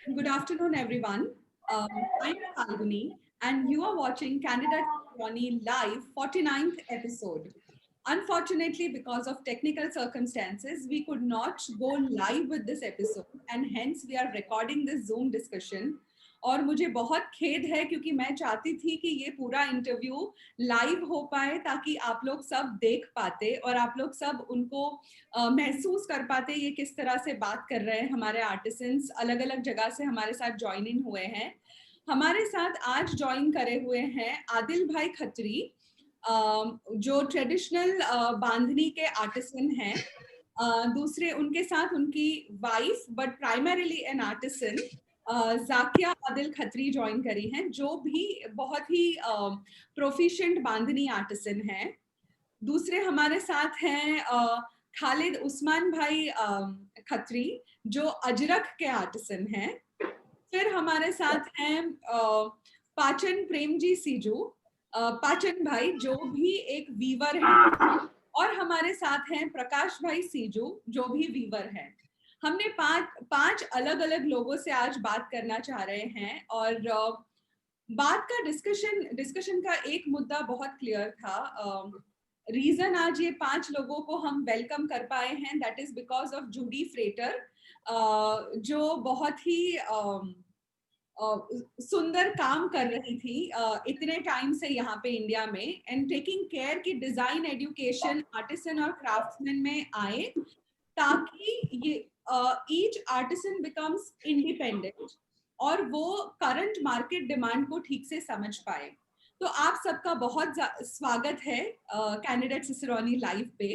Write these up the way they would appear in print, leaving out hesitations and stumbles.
Good afternoon, everyone. I'm Falguni, and you are watching Candidate Ronnie Live 49th episode. Unfortunately, because of technical circumstances, we could not go live with this episode, and hence we are recording this Zoom discussion. और मुझे बहुत खेद है क्योंकि मैं चाहती थी कि ये पूरा इंटरव्यू लाइव हो पाए ताकि आप लोग सब देख पाते और आप लोग सब उनको महसूस कर पाते ये किस तरह से बात कर रहे हैं। हमारे आर्टिसंस अलग अलग जगह से हमारे साथ ज्वाइन इन हुए हैं। हमारे साथ आज ज्वाइन करे हुए हैं आदिल भाई खत्री, जो ट्रेडिशनल बांधनी के आर्टिसन हैं। दूसरे उनके साथ उनकी wife but primarily an artisan Zakia Adil Khatri join करी हैं, जो भी बहुत ही प्रोफिशिएंट बांधनी आर्टिसन हैं। दूसरे हमारे साथ हैं खालिद उस्मान भाई खत्री, जो अजरक के आर्टिसन हैं। फिर हमारे साथ हैं पाचन प्रेमजी सीजू, पाचन भाई जो भी एक वीवर हैं। और हमारे साथ हैं प्रकाश भाई सीजू, जो भी वीवर हैं। हमने पांच अलग अलग लोगों से आज बात करना चाह रहे हैं और बात का डिस्कशन का एक मुद्दा बहुत क्लियर था। रीजन आज ये 5 लोगों को हम वेलकम कर पाए हैं, that is because of Judy Frater, जो बहुत ही सुंदर काम कर रही थी इतने टाइम से यहाँ पे इंडिया में, एंड टेकिंग केयर कि डिजाइन एजुकेशन आर्टिसन और क्राफ्ट्समैन में आए ताकि ये ईच आर्टिसन बिकम्स इंडिपेंडेंट और वो करंट मार्केट डिमांड को ठीक से समझ पाए। तो आप सबका बहुत स्वागत है कैंडिडेट सिसरोनी लाइव पे।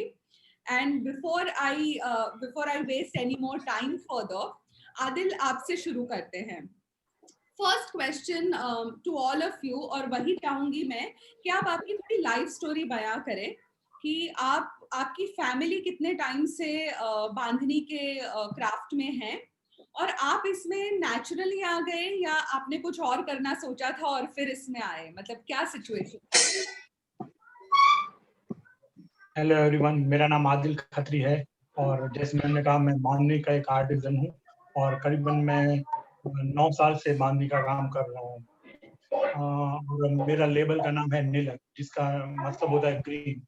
And before I waste any more time further, Adil आपसे शुरू करते हैं। First question to all of you, और वही चाहूंगी मैं कि आप आपकी थोड़ी लाइफ स्टोरी बयां करें कि आपकी फैमिली कितने टाइम से बांधनी के क्राफ्ट में है और आप इसमें नेचुरली आ गए या आपने कुछ और करना सोचा था और फिर इसमें आए, मतलब क्या सिचुएशन? हेलो एवरीवन, मेरा नाम आदिल खत्री है और जैसे मैंने कहा मैं बांधनी का एक आर्टिजन हूँ और करीबन मैं 9 साल से बांधनी का काम कर रहा हूँ। और मेरा लेबल का नाम है नीलक, जिसका मतलब होता है ग्रीन।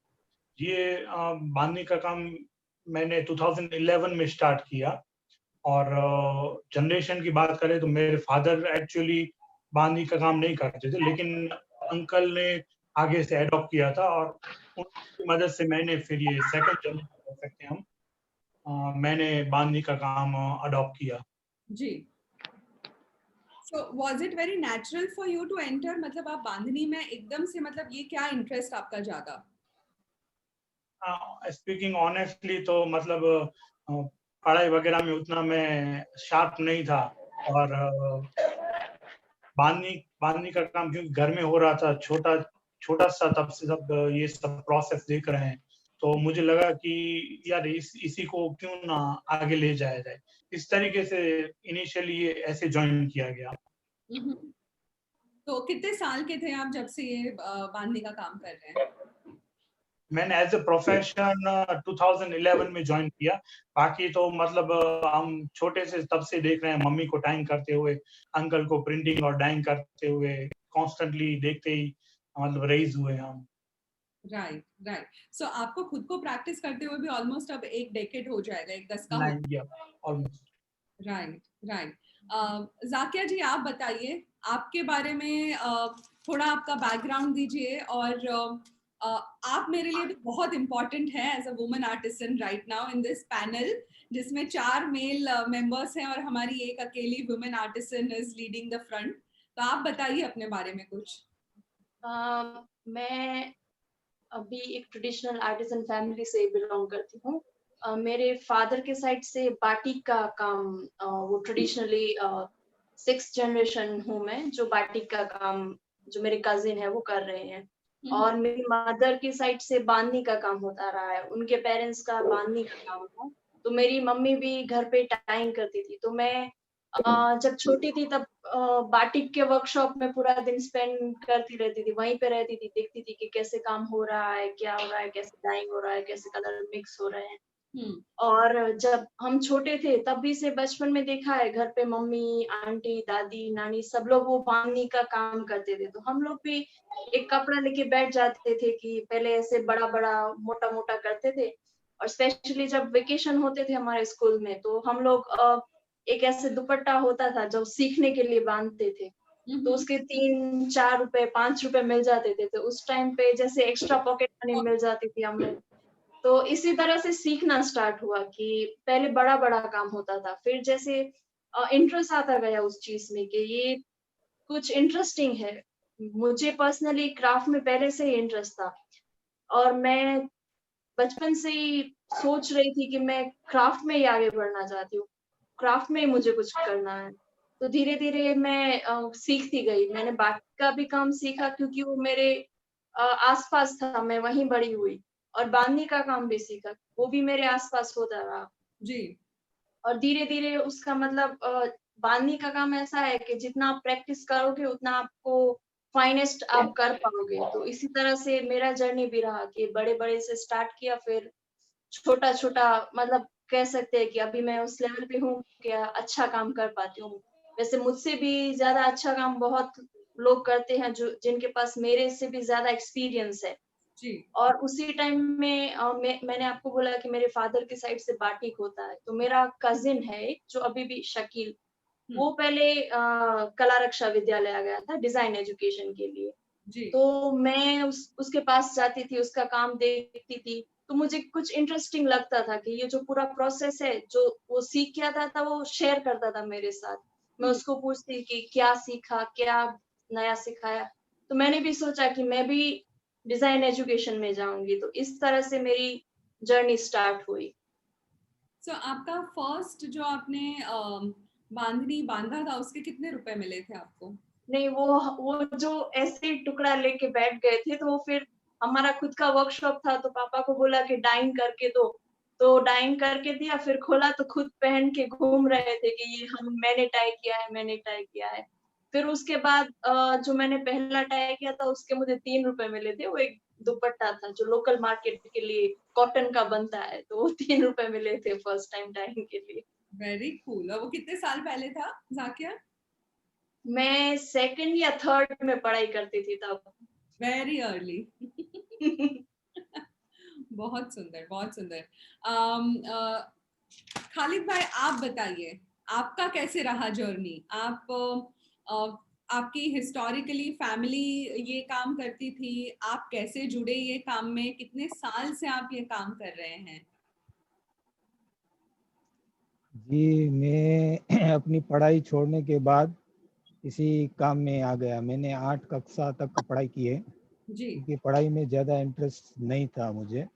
ये बांधनी का काम मैंने 2011 में स्टार्ट किया और जनरेशन की बात करें तो मेरे फादर एक्चुअली बांधनी का काम नहीं करते थे, लेकिन अंकल ने आगे से एडॉप्ट किया था और उनकी मदद से मैंने फिर ये सेकंड जनरेशन कह सकते हैं हम, मैंने बांधनी का काम अडॉप्ट किया जी। So was it very natural for you to enter, मतलब आप बांधनी में एकदम से, मतलब ये क्या इंटरेस्ट आपका जागा? स्पीकिंग ऑनेस्टली तो मतलब पढ़ाई वगैरह में उतना मैं शार्प नहीं था और बांधनी का काम क्योंकि घर में हो रहा था, छोटा सा, तब से सब ये सब प्रोसेस देख रहे हैं, तो मुझे लगा कि यार इसी को क्यों ना आगे ले जाया जाए। इस तरीके से इनिशियली ये ऐसे ज्वाइन किया गया। तो कितने साल के थे आप जब से ये बांधनी का काम कर रहे हैं? मैंने एज ए प्रोफेशन 2011 में ज्वाइन किया। बाकी तो मतलब हम छोटे से तब से देख रहे हैं, मम्मी को डाइंग करते हुए, अंकल को प्रिंटिंग और डाइंग करते हुए कॉन्स्टेंटली देखते ही मतलब रेज हुए हम। Right right. सो आपको खुद को प्रैक्टिस करते हुए भी ऑलमोस्ट अब एक डेकेड हो जाएगा, एक दशक हो almost. Right right. Zakia ji, आप बताइए आपके बारे में, थोड़ा आपका बैकग्राउंड दीजिए और आप मेरे लिए भी बहुत इंपॉर्टेंट है as a woman artisan right now in this panel, जिसमें 4 मेल मेंबर्स हैं और हमारी एक अकेली women artisan is leading the front. तो आप बताइए अपने बारे में कुछ। मैं अभी एक ट्रेडिशनल आर्टिसन फैमिली से बिलोंग करती हूँ। मेरे फादर के साइड से बाटिक का काम, वो ट्रेडिशनली 6th जनरेशन हूँ मैं, जो बाटिक का काम जो मेरे कजिन है वो कर रहे हैं। और मेरी मदर की साइड से बांधनी का काम होता रहा है, उनके पेरेंट्स का बांधनी का काम था। तो मेरी मम्मी भी घर पे टाइम करती थी, तो मैं जब छोटी थी तब बाटिक के वर्कशॉप में पूरा दिन स्पेंड करती रहती थी, वहीं पे रहती थी, देखती थी कि कैसे काम हो रहा है, क्या हो रहा है, कैसे डाइंग हो रहा है, कैसे कलर मिक्स हो रहे हैं। और जब हम छोटे थे तब भी से बचपन में देखा है, घर पे मम्मी, आंटी, दादी, नानी सब लोग वो बांधनी का काम करते थे, तो हम लोग भी एक कपड़ा लेके बैठ जाते थे कि पहले ऐसे बड़ा बड़ा मोटा मोटा करते थे। और स्पेशली जब वेकेशन होते थे हमारे स्कूल में, तो हम लोग एक ऐसे दुपट्टा होता था जो सीखने के लिए बांधते थे, तो उसके 3-4 रुपए 5 रुपए मिल जाते थे, तो उस टाइम पे जैसे एक्स्ट्रा पॉकेट मनी मिल जाती थी हमें। तो इसी तरह से सीखना स्टार्ट हुआ कि पहले बड़ा बड़ा काम होता था, फिर जैसे इंटरेस्ट आता गया उस चीज में कि ये कुछ इंटरेस्टिंग है। मुझे पर्सनली क्राफ्ट में पहले से ही इंटरेस्ट था, और मैं बचपन से ही सोच रही थी कि मैं क्राफ्ट में ही आगे बढ़ना चाहती हूँ, क्राफ्ट में ही मुझे कुछ करना है। तो धीरे धीरे मैं सीखती गई। मैंने बाकी का भी काम सीखा क्योंकि वो मेरे आसपास था, मैं वहीं बड़ी हुई। और बांधनी का काम भी सीखा, वो भी मेरे आसपास होता रहा। जी। और धीरे धीरे उसका मतलब बांधनी का काम ऐसा है कि जितना आप प्रैक्टिस करोगे उतना आपको फाइनेस्ट आप कर पाओगे। तो इसी तरह से मेरा जर्नी भी रहा कि बड़े बड़े से स्टार्ट किया, फिर छोटा छोटा, मतलब कह सकते हैं कि अभी मैं उस लेवल पे हूँ कि अच्छा काम कर पाती हूँ। वैसे मुझसे भी ज्यादा अच्छा काम बहुत लोग करते हैं जो जिनके पास मेरे से भी ज्यादा एक्सपीरियंस है। जी। और उसी टाइम में मैंने आपको बोला कि मेरे फादर की साइड से बाटिक होता है, तो मेरा कजिन है एक जो अभी भी शकील, वो पहले कला रक्षा विद्यालय गया था डिजाइन एजुकेशन के लिए। जी। तो मैं उसके पास जाती थी, उसका काम देखती थी, तो मुझे कुछ इंटरेस्टिंग लगता था कि ये जो पूरा प्रोसेस है जो वो सीख के आता था वो शेयर करता था मेरे साथ। मैं उसको पूछती कि क्या सीखा, क्या नया सिखाया। तो मैंने भी सोचा कि मैं भी डिजाइन एजुकेशन में जाऊंगी, तो इस तरह से मेरी जर्नी स्टार्ट हुई। सो आपका फर्स्ट जो आपने बांधनी बांधा था उसके कितने रुपए मिले थे आपको? नहीं, वो जो ऐसे ही टुकड़ा लेके बैठ गए थे, तो वो फिर हमारा खुद का वर्कशॉप था, तो पापा को बोला कि डाइंग करके दो, तो डाइंग करके दिया, फिर खोला तो खुद पहन के घूम रहे थे कि ये मैंने टाई किया है, मैंने टाई किया है। फिर उसके बाद जो मैंने पहला टाई किया था उसके मुझे 3 रुपए मिले थे। वो एक दुपट्टा था जो लोकल मार्केट के लिए कॉटन का बनता है, तो वो 3 रुपए मिले थे फर्स्ट टाइम डाइंग के लिए। Very cool. और वो कितने साल पहले था, जाकिया? मैं सेकंड या थर्ड में पढ़ाई करती थी तब। Very early. बहुत सुंदर, बहुत सुंदर। खालिद भाई, आप बताइए आपका कैसे रहा जर्नी? आपकी हिस्टोरिकली फैमिली ये काम करती थी, आप कैसे जुड़े ये काम में, कितने साल से आप ये काम कर रहे हैं? जी, मैं अपनी पढ़ाई छोड़ने के बाद इसी काम में आ गया। मैंने 8 कक्षा तक पढ़ाई की है, जी। क्योंकि पढ़ाई में ज़्यादा इंटरेस्ट नहीं था मुझे।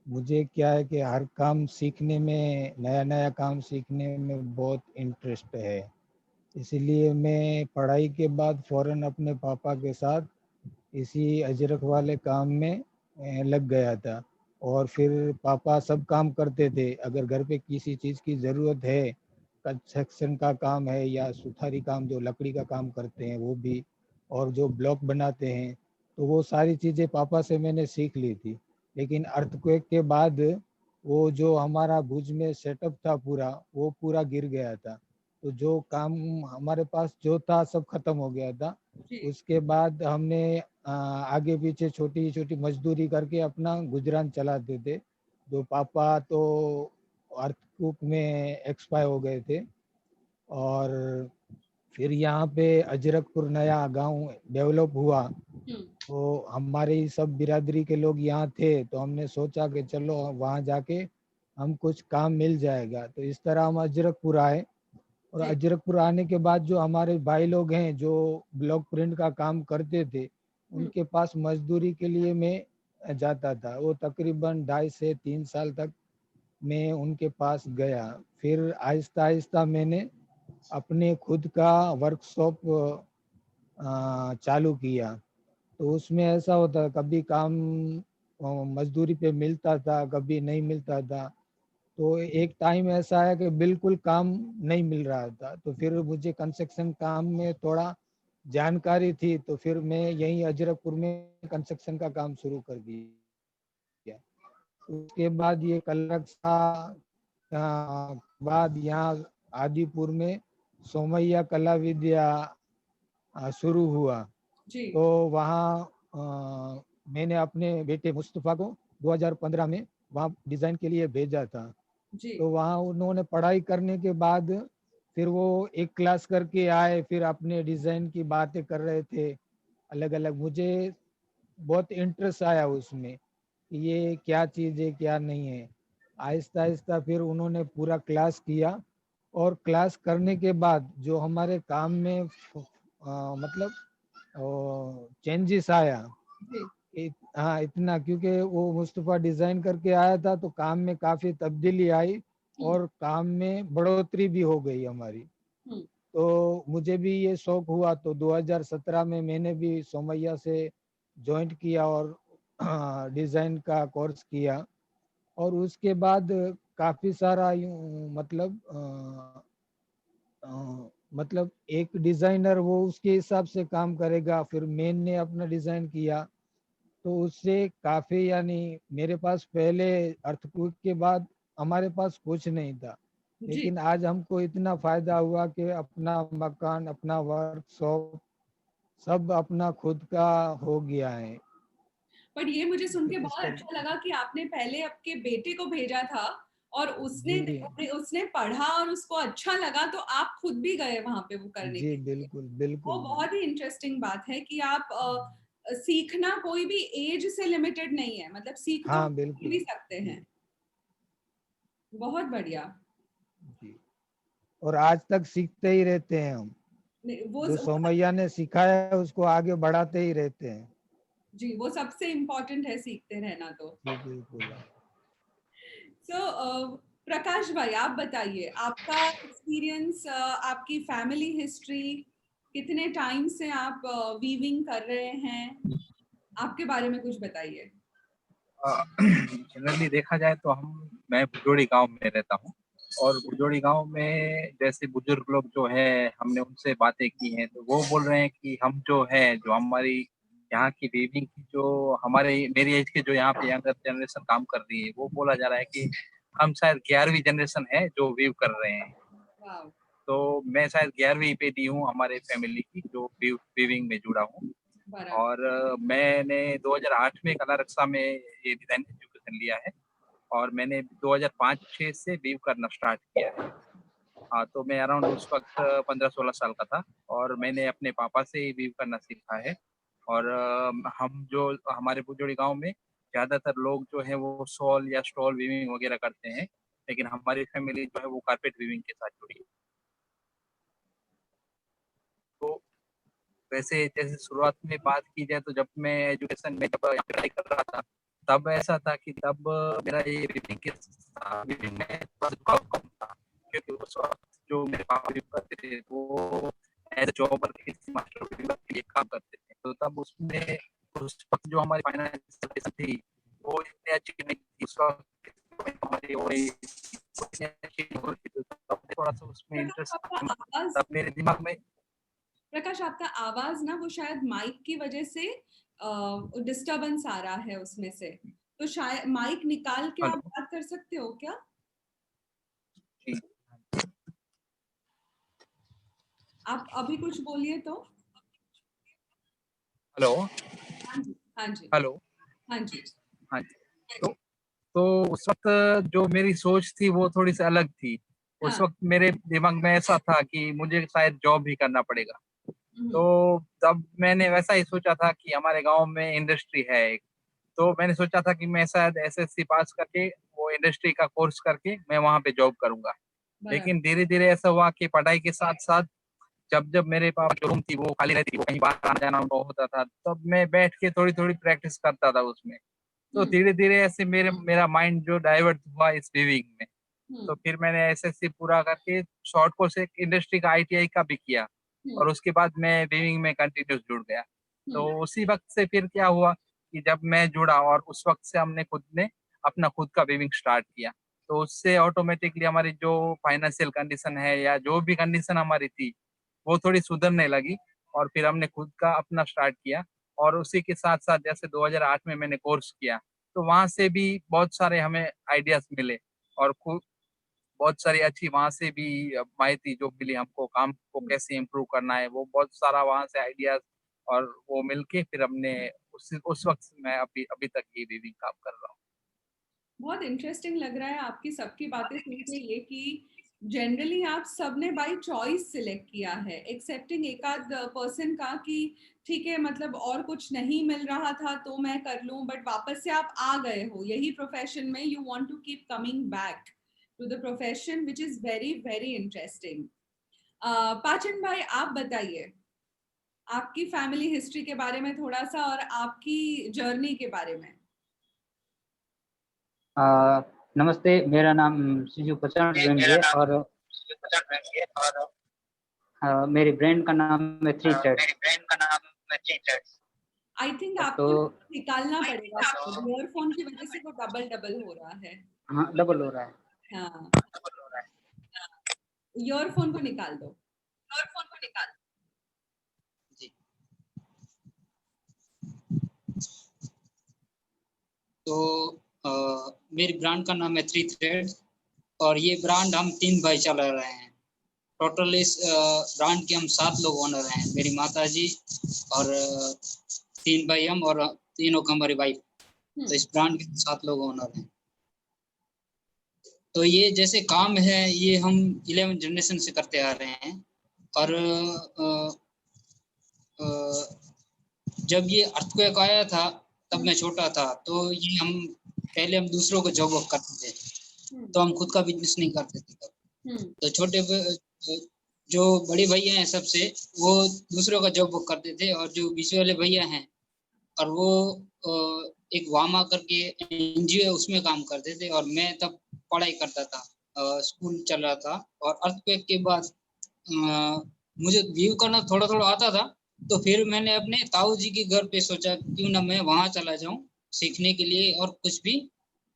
मुझे क्या है कि हर काम सीखने में, नया नया काम सीखने में बहुत इंटरेस्ट है। इसीलिए मैं पढ़ाई के बाद फ़ौरन अपने पापा के साथ इसी अजरक वाले काम में लग गया था। और फिर पापा सब काम करते थे। अगर घर पे किसी चीज़ की ज़रूरत है, कंस्ट्रक्शन का काम है या सुथारी काम, जो लकड़ी का काम करते हैं वो भी, और जो ब्लॉक बनाते हैं, तो वो सारी चीज़ें पापा से मैंने सीख ली थी। लेकिन अर्थक्वेक के बाद वो जो हमारा भुज में सेटअप था पूरा, वो पूरा गिर गया था। तो जो काम हमारे पास जो था सब खत्म हो गया था। जी। उसके बाद हमने आगे पीछे छोटी छोटी मजदूरी करके अपना गुजरान चलाते थे। जो पापा तो अर्थक्वेक में एक्सपायर हो गए थे। और फिर यहाँ पे अजरकपुर नया गांव डेवलप हुआ, तो हमारे ही सब बिरादरी के लोग यहाँ थे, तो हमने सोचा कि चलो वहाँ जाके हम कुछ काम मिल जाएगा। तो इस तरह हम अजरकपुर आए। और जी। अजरकपुर आने के बाद जो हमारे भाई लोग हैं जो ब्लॉक प्रिंट का काम करते थे, उनके पास मजदूरी के लिए मैं जाता था। वो तकरीबन 2.5 से 3 साल तक मैं उनके पास गया। फिर आहिस्ता आहिस्ता मैंने अपने खुद का वर्कशॉप चालू किया। तो उसमें ऐसा होता, कभी काम मजदूरी पे मिलता था, कभी नहीं मिलता था। तो एक टाइम ऐसा है कि बिल्कुल काम नहीं मिल रहा था। तो फिर मुझे कंस्ट्रक्शन काम में थोड़ा जानकारी थी, तो फिर मैं यहीं अजरकपुर में कंस्ट्रक्शन का काम शुरू कर दिया। उसके बाद ये कलरक्षा बाद यहाँ आदिपुर में सोमैया कला विद्या शुरू हुआ। जी तो वहाँ मैंने अपने बेटे मुस्तफ़ा को 2015 में वहाँ डिज़ाइन के लिए भेजा था। जी तो वहाँ उन्होंने पढ़ाई करने के बाद फिर वो एक क्लास करके आए, फिर अपने डिज़ाइन की बातें कर रहे थे अलग अलग। मुझे बहुत इंटरेस्ट आया उसमें कि ये क्या चीज़ है क्या नहीं है। आहिस्ता आहिस्ता फिर उन्होंने पूरा क्लास किया, और क्लास करने के बाद जो हमारे काम में मतलब चेंजेस आया। जी हाँ इतना, क्योंकि वो मुस्तफ़ा डिज़ाइन करके आया था तो काम में काफ़ी तब्दीली आई और काम में बढ़ोतरी भी हो गई हमारी। हम्म, तो मुझे भी ये शौक हुआ, तो 2017 में मैंने भी सोमैया से ज्वाइंट किया और डिज़ाइन का कोर्स किया। और उसके बाद काफ़ी सारा यूँ मतलब एक डिज़ाइनर वो उसके हिसाब से काम करेगा, फिर मैंने अपना डिज़ाइन किया। तो उससे काफ़ी, यानी मेरे पास पहले अर्थक्वेक के बाद हमारे पास कुछ नहीं था, जी लेकिन आज हमको इतना फायदा हुआ कि अपना मकान, अपना वर्कशॉप सब अपना खुद का हो गया है। पर ये मुझे सुन के तो इस बहुत तरह अच्छा लगा कि आपने पहले आपके बेटे को भेजा था और उसने जी उसने पढ़ा और उसको अच्छा लगा तो आप खुद भी गए वहां पे वो करने जी के लिए। बिल्कुल वो बिल्कुल बहुत ही इंटरेस्टिंग बात है कि आप सीखना कोई भी एज से लिमिटेड नहीं है, मतलब सीख तो हाँ कोई बिल्कुल भी सकते हैं। बहुत बढ़िया। जी। और आज तक सीखते ही रहते हैं हम, वो जो सोमैया ने सिखाया है उसको आगे बढ़ाते ही रहते हैं। जी वो सबसे इम्पोर्टेंट है, सीखते रहना तो। जी बिल्कुल। सो प्रकाश भाई, आप बताइए आपका एक्सपीरियंस, आपकी फैमिली हिस्ट्री, कितने टाइम से आप वीविंग कर रहे हैं, आपके बारे में कुछ बताइए। जनरली देखा जाए तो मैं बुजोड़ी गांव में रहता हूँ। और बुजोड़ी गांव में जैसे बुजुर्ग लोग जो है, हमने उनसे बातें की हैं तो वो बोल रहे हैं कि हम जो है, जो हमारी यहाँ की वीविंग की, जो हमारे मेरी एज के जो यहाँ पे यंगर जनरेशन काम कर रही है, वो बोला जा रहा है कि हम शायद 11वीं जनरेशन है जो वीव कर रहे हैं। वाह। तो मैं शायद 11वीं पे दी हूँ हमारे फैमिली की, जो वीविंग में जुड़ा हूँ। बराबर। और मैंने 2008 में कला रक्षा में ये डिजाइन एजुकेशन लिया है, और मैंने 2005-6 से वीव करना स्टार्ट किया है। हाँ, तो मैं अराउंड उस वक्त 15-16 साल का था, और मैंने अपने पापा से ही वीव करना सीखा है। और हम जो हमारे बुजोड़ी गांव में ज़्यादातर लोग जो है वो शॉल या स्टॉल वीविंग वगैरह करते हैं, लेकिन हमारी फैमिली जो है वो कारपेट वीविंग के साथ जुड़ी है। तो वैसे जैसे शुरुआत में बात की जाए तो जब मैं एजुकेशन में जब यहाँ पढ़ाई कर रहा था, तब ऐसा था कि तब मेरा ये रीडिंग में थोड़ा झुकाव कम था, क्योंकि उस वक्त जो मेरे पापा भी करते थे वो एज जॉब मास्टर के लिए काम करते थे। तो तब उसमें उस वक्त जो हमारी फाइनेंशियल थी वो इतनी अच्छी नहीं थी। उस वक्त हमारी वही इतनी अच्छी नहीं होती, तो तब थोड़ा सा उसमें प्रकाश इंटरेस्ट आपका आवाज तब मेरे दिमाग में। प्रकाश आपका आवाज ना, वो शायद माइक की वजह से डिस्टरबेंस आ रहा है उसमें से, तो शायद माइक निकाल के आप हेलो बात कर सकते हो क्या? जी, आप अभी कुछ बोलिए तो। हेलो हाँ जी हाँ जी हेलो हाँ जी। हाँ जी। तो उस वक्त जो मेरी सोच थी वो थोड़ी सी अलग थी। उस हाँ। वक्त मेरे दिमाग में ऐसा था कि मुझे शायद जॉब भी करना पड़ेगा। हम्म, तो तब मैंने वैसा ही सोचा था कि हमारे गांव में इंडस्ट्री है एक। तो मैंने सोचा था कि मैं शायद एसएससी पास करके वो इंडस्ट्री का कोर्स करके मैं वहां पे जॉब करूंगा। बराबर। लेकिन धीरे धीरे ऐसा हुआ कि पढ़ाई के साथ साथ जब जब मेरे पास जो रूम थी वो खाली रहती थी, वो कहीं बाहर आना जाना उनको होता था, तब मैं बैठ के थोड़ी थोड़ी प्रैक्टिस करता था उसमें। तो हम्म धीरे धीरे ऐसे मेरा माइंड जो डाइवर्ट हुआ इस वीविंग में। तो हम्म फिर मैंने एसएससी पूरा करके शॉर्ट कोर्स एक इंडस्ट्री का आईटीआई का भी किया, हम्म और उसके बाद मैं वीविंग में कंटिन्यूस जुड़ गया। तो हम्म उसी वक्त से फिर क्या हुआ कि जब मैं जुड़ा और उस वक्त से हमने खुद ने अपना खुद का वीविंग स्टार्ट किया, तो उससे ऑटोमेटिकली हमारी जो फाइनेंशियल कंडीशन है या जो भी कंडीशन हमारी थी वो थोड़ी सुधरने लगी, और फिर हमने खुद का अपना स्टार्ट किया। और उसी के साथ साथ जैसे 2008 में मैंने कोर्स किया, तो वहाँ से भी बहुत सारे हमें आइडियाज मिले और बहुत सारी अच्छी वहाँ से भी माहिती जो मिली हमको, काम को कैसे इम्प्रूव करना है, वो बहुत सारा वहाँ से आइडियाज और वो मिलके फिर हमने उस वक्त से मैं अभी तक ये वीविंग काम कर रहा हूँ। बहुत इंटरेस्टिंग लग रहा है आपकी सबकी बातें सुन के, ये कि जनरली आप सबने बाय चॉइस सिलेक्ट किया है, एक्सेप्टिंग एक आध पर्सन का कि ठीक है मतलब और कुछ नहीं मिल रहा था तो मैं कर लूं, बट वापस से आप आ गए हो यही प्रोफेशन में, you want to keep coming back to the profession, which is very very interesting. Pachan भाई, आप बताइए आपकी फैमिली हिस्ट्री के बारे में थोड़ा सा और आपकी जर्नी के बारे में। नमस्ते, मेरा नाम सिजू पचान है और मेरी ब्रांड का नाम है थ्री थ्रेड्स। आई थिंक आपको निकालना पड़ेगा, ईयरफोन की वजह से वो डबल हो रहा है। हाँ, डबल हो रहा है। हाँ, ईयरफोन को निकाल दो। जी। तो मेरी ब्रांड का नाम है थ्री थ्रेड्स और ये ब्रांड हम 3 भाई चला रहे हैं। टोटल इस ब्रांड के हम 7 लोग ओनर हैं, मेरी माताजी और 3 भाई हम और तीनों का हमारी वाइफ। तो इस ब्रांड के 7 लोग ओनर हैं। तो ये जैसे काम है ये हम 11 जनरेशन से करते आ रहे हैं और जब ये अर्थक्वेक आया था तब मैं छोटा था, तो ये हम दूसरों को जॉब करते थे, तो हम खुद का बिजनेस नहीं करते थे तब। तो छोटे जो बड़े भैया हैं सबसे, वो दूसरों का जॉब करते थे और जो बीच वाले भैया हैं और वो एक वामा करके एनजीओ उसमें काम करते थे और मैं तब पढ़ाई करता था, स्कूल चल रहा था। और अर्थक्वेक के बाद मुझे व्यू करना थोड़ा थोड़ा आता था, तो फिर मैंने अपने ताऊ जी के घर पे सोचा क्यों ना मैं वहाँ चला जाऊँ सीखने के लिए और कुछ भी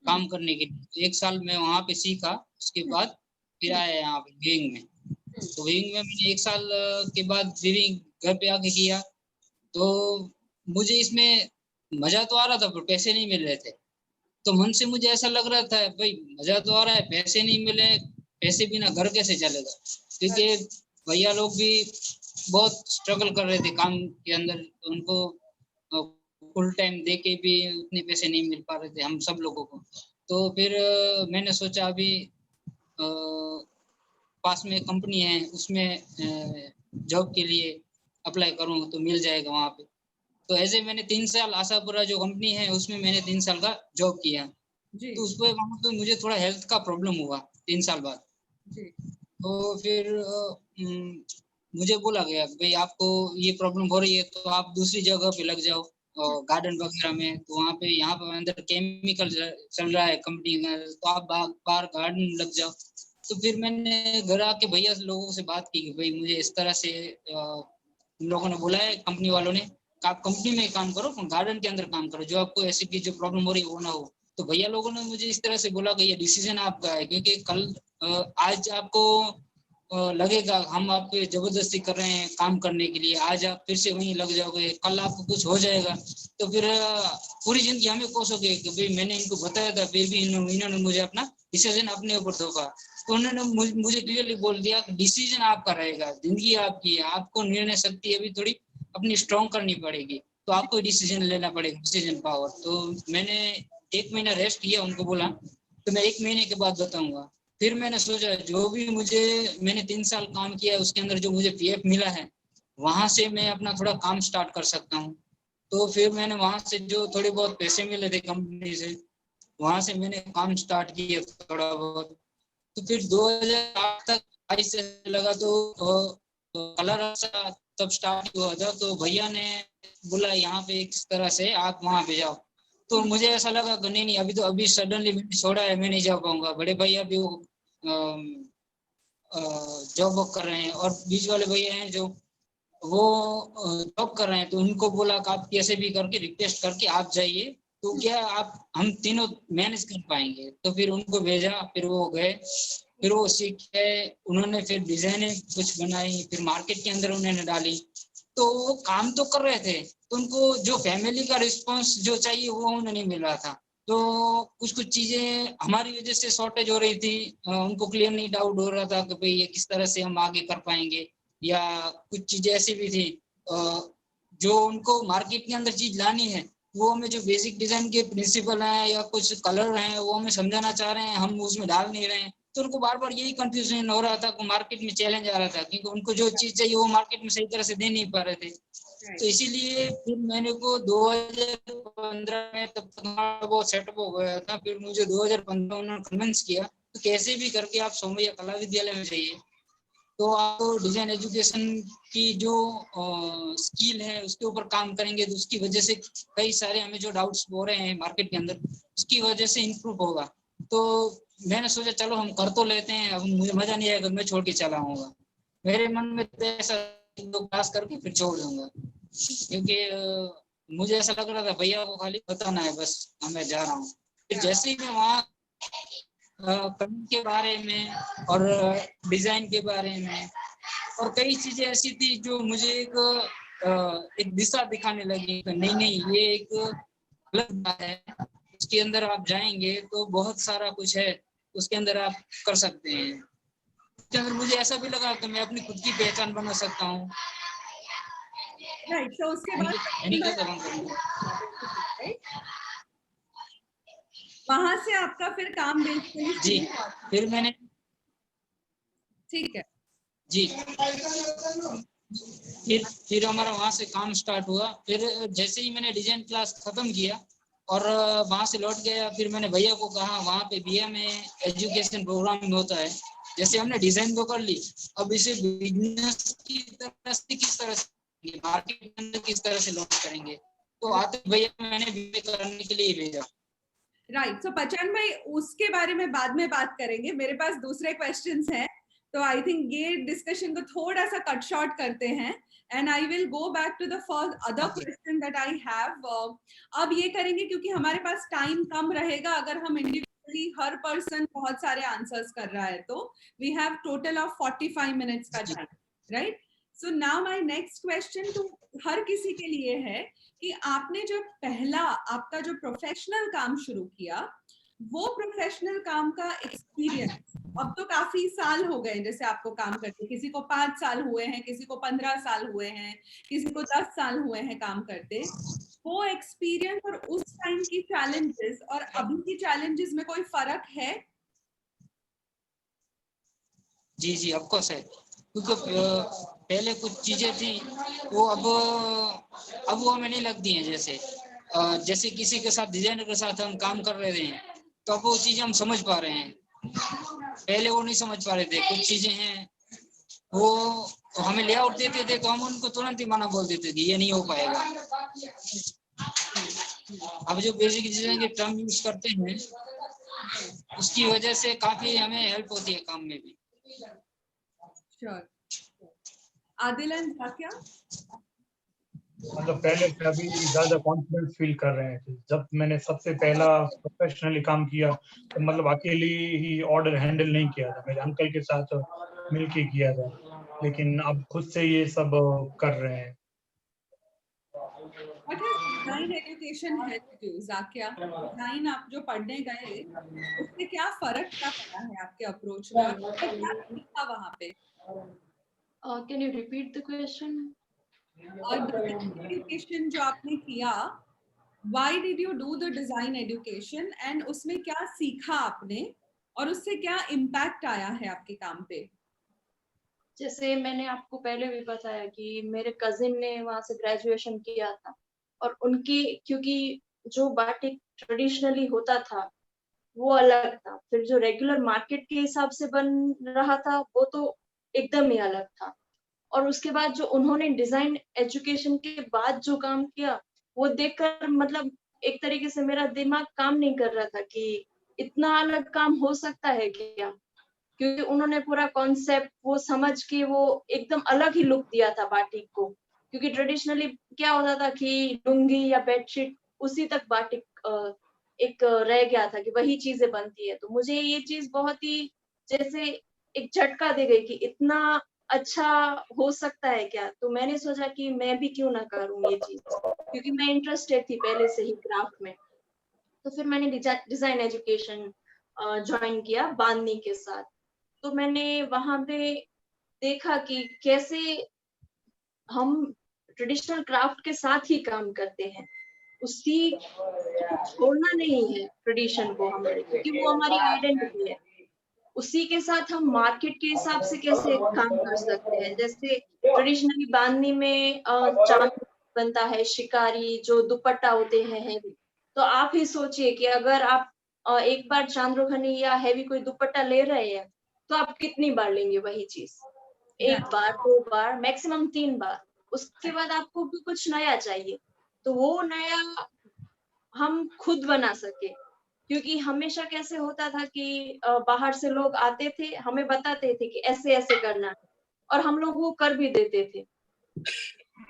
काम करने के लिए। 1 साल मैं वहाँ पे सीखा, उसके बाद फिर आया यहाँ पे वीविंग में। तो वीविंग में मैंने 1 साल के बाद वीविंग घर पे आके किया, तो मुझे इसमें मजा तो आ रहा था पर पैसे नहीं मिल रहे थे। तो मन से मुझे ऐसा लग रहा था भाई मजा तो आ रहा है, पैसे नहीं मिले, पैसे बिना घर कैसे चलेगा, क्योंकि भैया लोग भी बहुत स्ट्रगल कर रहे थे काम के अंदर, उनको फुल टाइम दे के भी उतने पैसे नहीं मिल पा रहे थे हम सब लोगों को। तो फिर मैंने सोचा अभी पास में कंपनी है उसमें जॉब के लिए अप्लाई करूँ तो मिल जाएगा वहाँ पे। तो ऐसे मैंने 3 साल आशापुरा जो कंपनी है उसमें मैंने 3 साल का जॉब किया। तो उस पर वहाँ पे मुझे थोड़ा हेल्थ का प्रॉब्लम हुआ 3 साल बाद। तो फिर मुझे बोला गया भाई आपको ये प्रॉब्लम हो रही है तो आप दूसरी जगह पे लग जाओ गार्डन वगैरह में। तो वहाँ पे यहाँ पे अंदर केमिकल चल रहा है कंपनी में, तो आप बाहर गार्डन लग जाओ। तो फिर मैंने घर आके भैया लोगों से बात की कि भाई मुझे इस तरह से उन लोगों ने बोला है कंपनी वालों ने, आप कंपनी में काम करो गार्डन के अंदर काम करो, जो आपको ऐसी की जो प्रॉब्लम हो रही है वो ना हो। तो भैया लोगों ने मुझे इस तरह से बोला कि ये डिसीजन आपका है, क्योंकि कल आज आपको लगेगा हम आपको जबरदस्ती कर रहे हैं काम करने के लिए, आज आप फिर से वहीं लग जाओगे, कल आपको कुछ हो जाएगा तो फिर पूरी जिंदगी हमें कोसोगे कि भाई मैंने इनको बताया था फिर भी इन्होंने मुझे अपना डिसीजन अपने ऊपर थोपा। तो उन्होंने मुझे क्लियरली बोल दिया कि डिसीजन आपका रहेगा, जिंदगी आपकी है, आपको निर्णय शक्ति अभी थोड़ी अपनी स्ट्रॉन्ग करनी पड़ेगी, तो आपको डिसीजन लेना पड़ेगा, डिसीजन पावर। तो मैंने 1 महीना रेस्ट किया, उनको बोला तो मैं 1 महीने के बाद बताऊंगा। फिर मैंने सोचा जो भी मैंने 3 साल काम किया उसके अंदर जो मुझे पीएफ मिला है वहां से मैं अपना थोड़ा काम स्टार्ट कर सकता हूँ। तो फिर मैंने वहां से जो थोड़े बहुत पैसे मिले थे कंपनी से, वहां से मैंने काम स्टार्ट किया थोड़ा बहुत। तो फिर 2008 तक 22 से लगा तो कलर तब स्टार्ट हुआ था। तो भैया ने बोला यहाँ पे इस तरह से आप वहां पे जाओ। तो मुझे ऐसा लगा कि नहीं अभी सडनली मैंने छोड़ा है, मैं नहीं जा पाऊंगा। बड़े भैया भी वो जॉब कर रहे हैं और बीच वाले भैया हैं जो वो जॉब कर रहे हैं, तो उनको बोला कि आप कैसे भी करके रिक्वेस्ट करके आप जाइए, तो क्या आप हम तीनों मैनेज कर पाएंगे। तो फिर उनको भेजा, फिर वो गए, फिर वो सीखे, उन्होंने फिर डिजाइने कुछ बनाई, फिर मार्केट के अंदर उन्होंने डाली। तो वो काम तो कर रहे थे, तो उनको जो फैमिली का रिस्पांस जो चाहिए वो उन्हें नहीं मिल रहा था। तो कुछ चीजें हमारी वजह से शॉर्टेज हो रही थी, उनको क्लियर नहीं डाउट हो रहा था कि भाई ये किस तरह से हम आगे कर पाएंगे, या कुछ चीजें ऐसी भी थी जो उनको मार्केट के अंदर चीज लानी है, वो हमें जो बेसिक डिजाइन के प्रिंसिपल हैं या कुछ कलर हैं वो हमें समझाना चाह रहे हैं, हम उसमें डाल नहीं रहे हैं। तो उनको बार बार यही कंफ्यूजन हो रहा था, मार्केट में चैलेंज आ रहा था, क्योंकि उनको जो चीज चाहिए वो मार्केट में सही तरह से दे नहीं पा रहे थे। तो इसीलिए फिर मैंने को 2015 में तब तक वो सेटअप हो गया था। फिर मुझे 2015 उन्होंने कन्विंस किया तो कैसे भी करके आप सोमैया कला विद्यालय में जाइए, तो आप डिजाइन एजुकेशन की जो स्किल है उसके ऊपर काम करेंगे, तो उसकी वजह से कई सारे हमें जो डाउट्स हो रहे हैं मार्केट के अंदर उसकी वजह से इम्प्रूव होगा। तो मैंने सोचा चलो हम कर तो लेते हैं, अब मुझे मजा नहीं आएगा मैं छोड़ के चला आऊंगा। मेरे मन में तो ऐसा क्लास करके फिर छोड़ दूंगा, क्योंकि मुझे ऐसा लग रहा था भैया को खाली बताना है बस, मैं जा रहा हूँ। फिर जैसे ही मैं वहाँ कलर के बारे में और डिजाइन के बारे में और कई चीजें ऐसी थी जो मुझे एक दिशा दिखाने लगी, नहीं नहीं ये एक अलग बात है, उसके अंदर आप जाएंगे तो बहुत सारा कुछ है उसके अंदर आप कर सकते हैं। उसके अंदर मुझे ऐसा भी लगा कि मैं अपनी खुद की पहचान बना सकता हूँ। राइट, तो उसके बाद वहां से आपका फिर काम बेसिकली जी फिर मैंने ठीक है जी फिर हमारा वहां से काम स्टार्ट हुआ। फिर जैसे ही मैंने डिजाइन क्लास खत्म किया और वहां से लौट गया, फिर मैंने भैया को कहा वहां पे बीए में एजुकेशन प्रोग्राम होता है, जैसे हमने डिजाइन तो कर ली, अब इसे बिजनेस की तरह से किस तरह से मार्केट के अंदर किस तरह से लॉन्च करेंगे, तो आते भैया मैंने बीए करने के लिए भेजा। राइट, सो पहचान भाई उसके बारे में बाद में बात करेंगे, मेरे पास दूसरे क्वेश्चंस हैं, तो आई थिंक ये डिस्कशन को थोड़ा सा कट शॉर्ट करते हैं and I will go back to the first other question that I have. अब ये करेंगे क्योंकि हमारे पास टाइम कम रहेगा, अगर हम इंडिविजुअली हर पर्सन बहुत सारे आंसर्स कर रहा है तो we have total of 45 minutes का time, right. So now my next question तो हर किसी के लिए है कि आपने जो पहला आपका जो प्रोफेशनल काम शुरू किया, वो प्रोफेशनल काम का एक्सपीरियंस, अब तो काफी साल हो गए जैसे आपको काम करते, किसी को 5 साल हुए हैं, किसी को 15 साल हुए हैं, किसी को 10 साल हुए हैं काम करते, वो एक्सपीरियंस और उस टाइम की चैलेंजेस और अभी की चैलेंजेस में कोई फर्क है? जी जी ऑफ कोर्स है, क्योंकि पहले कुछ चीजें थी वो अब वो हमें नहीं लगती हैं। जैसे किसी के साथ डिजाइनर के साथ हम काम कर रहे हैं तो अब वो चीजें हम समझ पा रहे हैं, पहले वो नहीं समझ पा रहे थे। कुछ चीजें हैं वो हमें लेआउट देते थे तो हम उनको तुरंत ही मना बोल देते थे ये नहीं हो पाएगा। अब जो बेसिक डिजाइन के टर्म यूज करते हैं उसकी वजह से काफी हमें हेल्प होती है काम में भी। श्योर। आदिल एंड क्या मतलब पहले से अभी ज्यादा कॉन्फिडेंस फील कर रहे हैं। जब मैंने सबसे पहला प्रोफेशनली काम किया तो मतलब अकेले ही ऑर्डर हैंडल नहीं किया था, मेरे अंकल के साथ मिलके किया था, लेकिन अब खुद से ये सब कर रहे हैं। What has design education helped you, Zakia? Design आप जो पढ़ने गए उससे क्या फर्क क्या पड़ा है आपके अप्रोच में, और आपने क्या सीखा वहां पे? Can you repeat the question? और डिजाइन एजुकेशन जो आपने किया, why did you do the design education and उसमें क्या सीखा आपने और उससे क्या इम्पैक्ट आया है आपके काम पे? जैसे मैंने आपको पहले भी बताया कि मेरे कजिन ने वहां से ग्रेजुएशन किया था, और उनकी क्योंकि जो बाटिक ट्रेडिशनली होता था वो अलग था, फिर जो रेगुलर मार्केट के हिसाब से बन रहा था वो तो एकदम ही अलग था। और उसके बाद जो उन्होंने डिजाइन एजुकेशन के बाद जो काम किया वो देखकर मतलब एक तरीके से मेरा दिमाग काम नहीं कर रहा था कि इतना अलग काम हो सकता है क्या, क्योंकि उन्होंने पूरा कॉन्सेप्ट वो समझ के वो एकदम अलग ही लुक दिया था बाटिक को। क्योंकि ट्रेडिशनली क्या होता था कि लुंगी या बेडशीट उसी तक बाटिक एक रह गया था कि वही चीजें बनती है। तो मुझे ये चीज बहुत ही जैसे एक झटका दे गई कि इतना अच्छा हो सकता है क्या। तो मैंने सोचा कि मैं भी क्यों ना करूं ये चीज, क्योंकि मैं इंटरेस्टेड थी पहले से ही क्राफ्ट में। तो फिर मैंने डिजाइन एजुकेशन ज्वाइन किया बांधनी के साथ। तो मैंने वहां पे देखा कि कैसे हम ट्रेडिशनल क्राफ्ट के साथ ही काम करते हैं, उसकी छोड़ना नहीं है ट्रेडिशन को हमारे, क्योंकि वो हमारी आइडेंटिटी है। उसी के साथ हम मार्केट के हिसाब से कैसे काम कर सकते हैं। जैसे ट्रेडिशनली बांधनी में चांद बनता है, शिकारी जो दुपट्टा होते हैं हैवी। तो आप ही सोचिए कि अगर आप एक बार चांद्रोखनी या हैवी कोई दुपट्टा ले रहे हैं तो आप कितनी बार लेंगे वही चीज? एक बार, 2 बार, मैक्सिमम 3 बार। उसके बाद आपको भी कुछ नया चाहिए, तो वो नया हम खुद बना सके। क्योंकि हमेशा कैसे होता था कि बाहर से लोग आते थे, हमें बताते थे कि ऐसे ऐसे करना है, और हम लोग वो कर भी देते थे।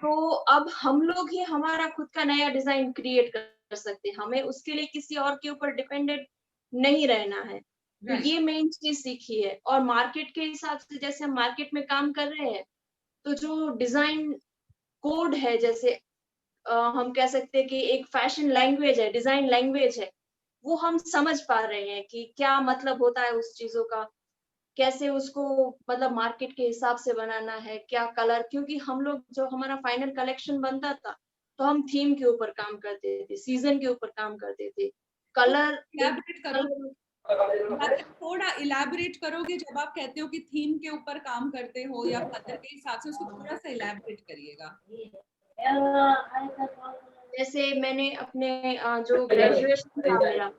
तो अब हम लोग ही हमारा खुद का नया डिजाइन क्रिएट कर सकते हैं, हमें उसके लिए किसी और के ऊपर डिपेंडेंट नहीं रहना है। तो ये मेन चीज सीखी है। और मार्केट के हिसाब से जैसे हम मार्केट में काम कर रहे हैं, तो जो डिजाइन कोड है, जैसे हम कह सकते हैं कि एक फैशन लैंग्वेज है, डिजाइन लैंग्वेज है, वो हम समझ पा रहे हैं कि क्या मतलब होता है उस चीजों का, कैसे उसको मतलब मार्केट के हिसाब से बनाना है, क्या कलर। क्योंकि हम लोग जो हमारा फाइनल कलेक्शन बनता था, तो हम थीम के ऊपर काम करते थे, सीजन के ऊपर काम करते थे, कलर थोड़ा इलैबोरेट करोगे जब आप कहते हो कि थीम के ऊपर काम करते हो या कलर के हिसाब से, उसको थोड़ा सा इलैबोरेट करिएगा। जैसे मैंने अपने जो ग्रेजुएशन था मेरा,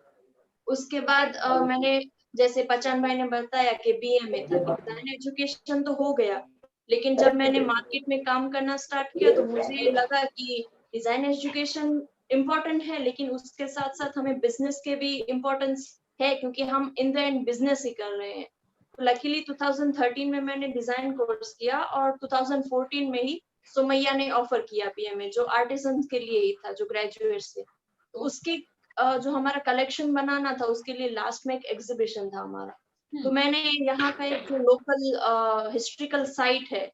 उसके बाद मैंने जैसे पहचान भाई ने बताया कि बीए में था, डिजाइन एजुकेशन तो हो गया, लेकिन जब मैंने मार्केट में काम करना स्टार्ट किया तो मुझे लगा कि डिजाइन एजुकेशन इम्पोर्टेंट है, लेकिन उसके साथ साथ हमें बिजनेस के भी इम्पोर्टेंस है, क्योंकि हम इन द एंड बिजनेस ही कर रहे हैं। तो लकीली 2013 में मैंने डिजाइन कोर्स किया, और 2014 में ही सुमैया ने ऑफर किया बीएमए, जो आर्टिसन के लिए ही था, जो ग्रेजुएट से। तो उसके जो हमारा कलेक्शन बनाना था, उसके लिए लास्ट में एक एग्जीबिशन था हमारा। तो मैंने यहाँ का एक जो लोकल हिस्ट्रिकल साइट है,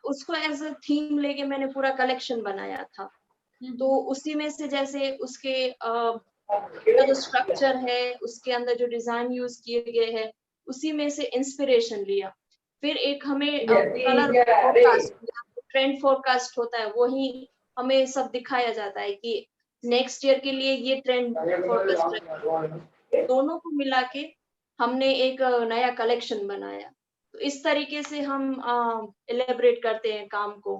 उसको एज अ थीम लेके मैंने पूरा कलेक्शन बनाया था। तो उसी में से जैसे उसके जो स्ट्रक्चर है, उसके अंदर जो डिजाइन यूज किए गए हैं, उसी में से इंस्पिरेशन लिया। फिर एक हमें कलर फोरकास्ट, ट्रेंड फोरकास्ट होता है, वही हमें सब दिखाया जाता है कि नेक्स्ट ईयर के लिए ये ट्रेंड फोरकास्ट, दोनों को मिला के हमने एक नया कलेक्शन बनाया। तो इस तरीके से हम एलेबरेट करते हैं काम को।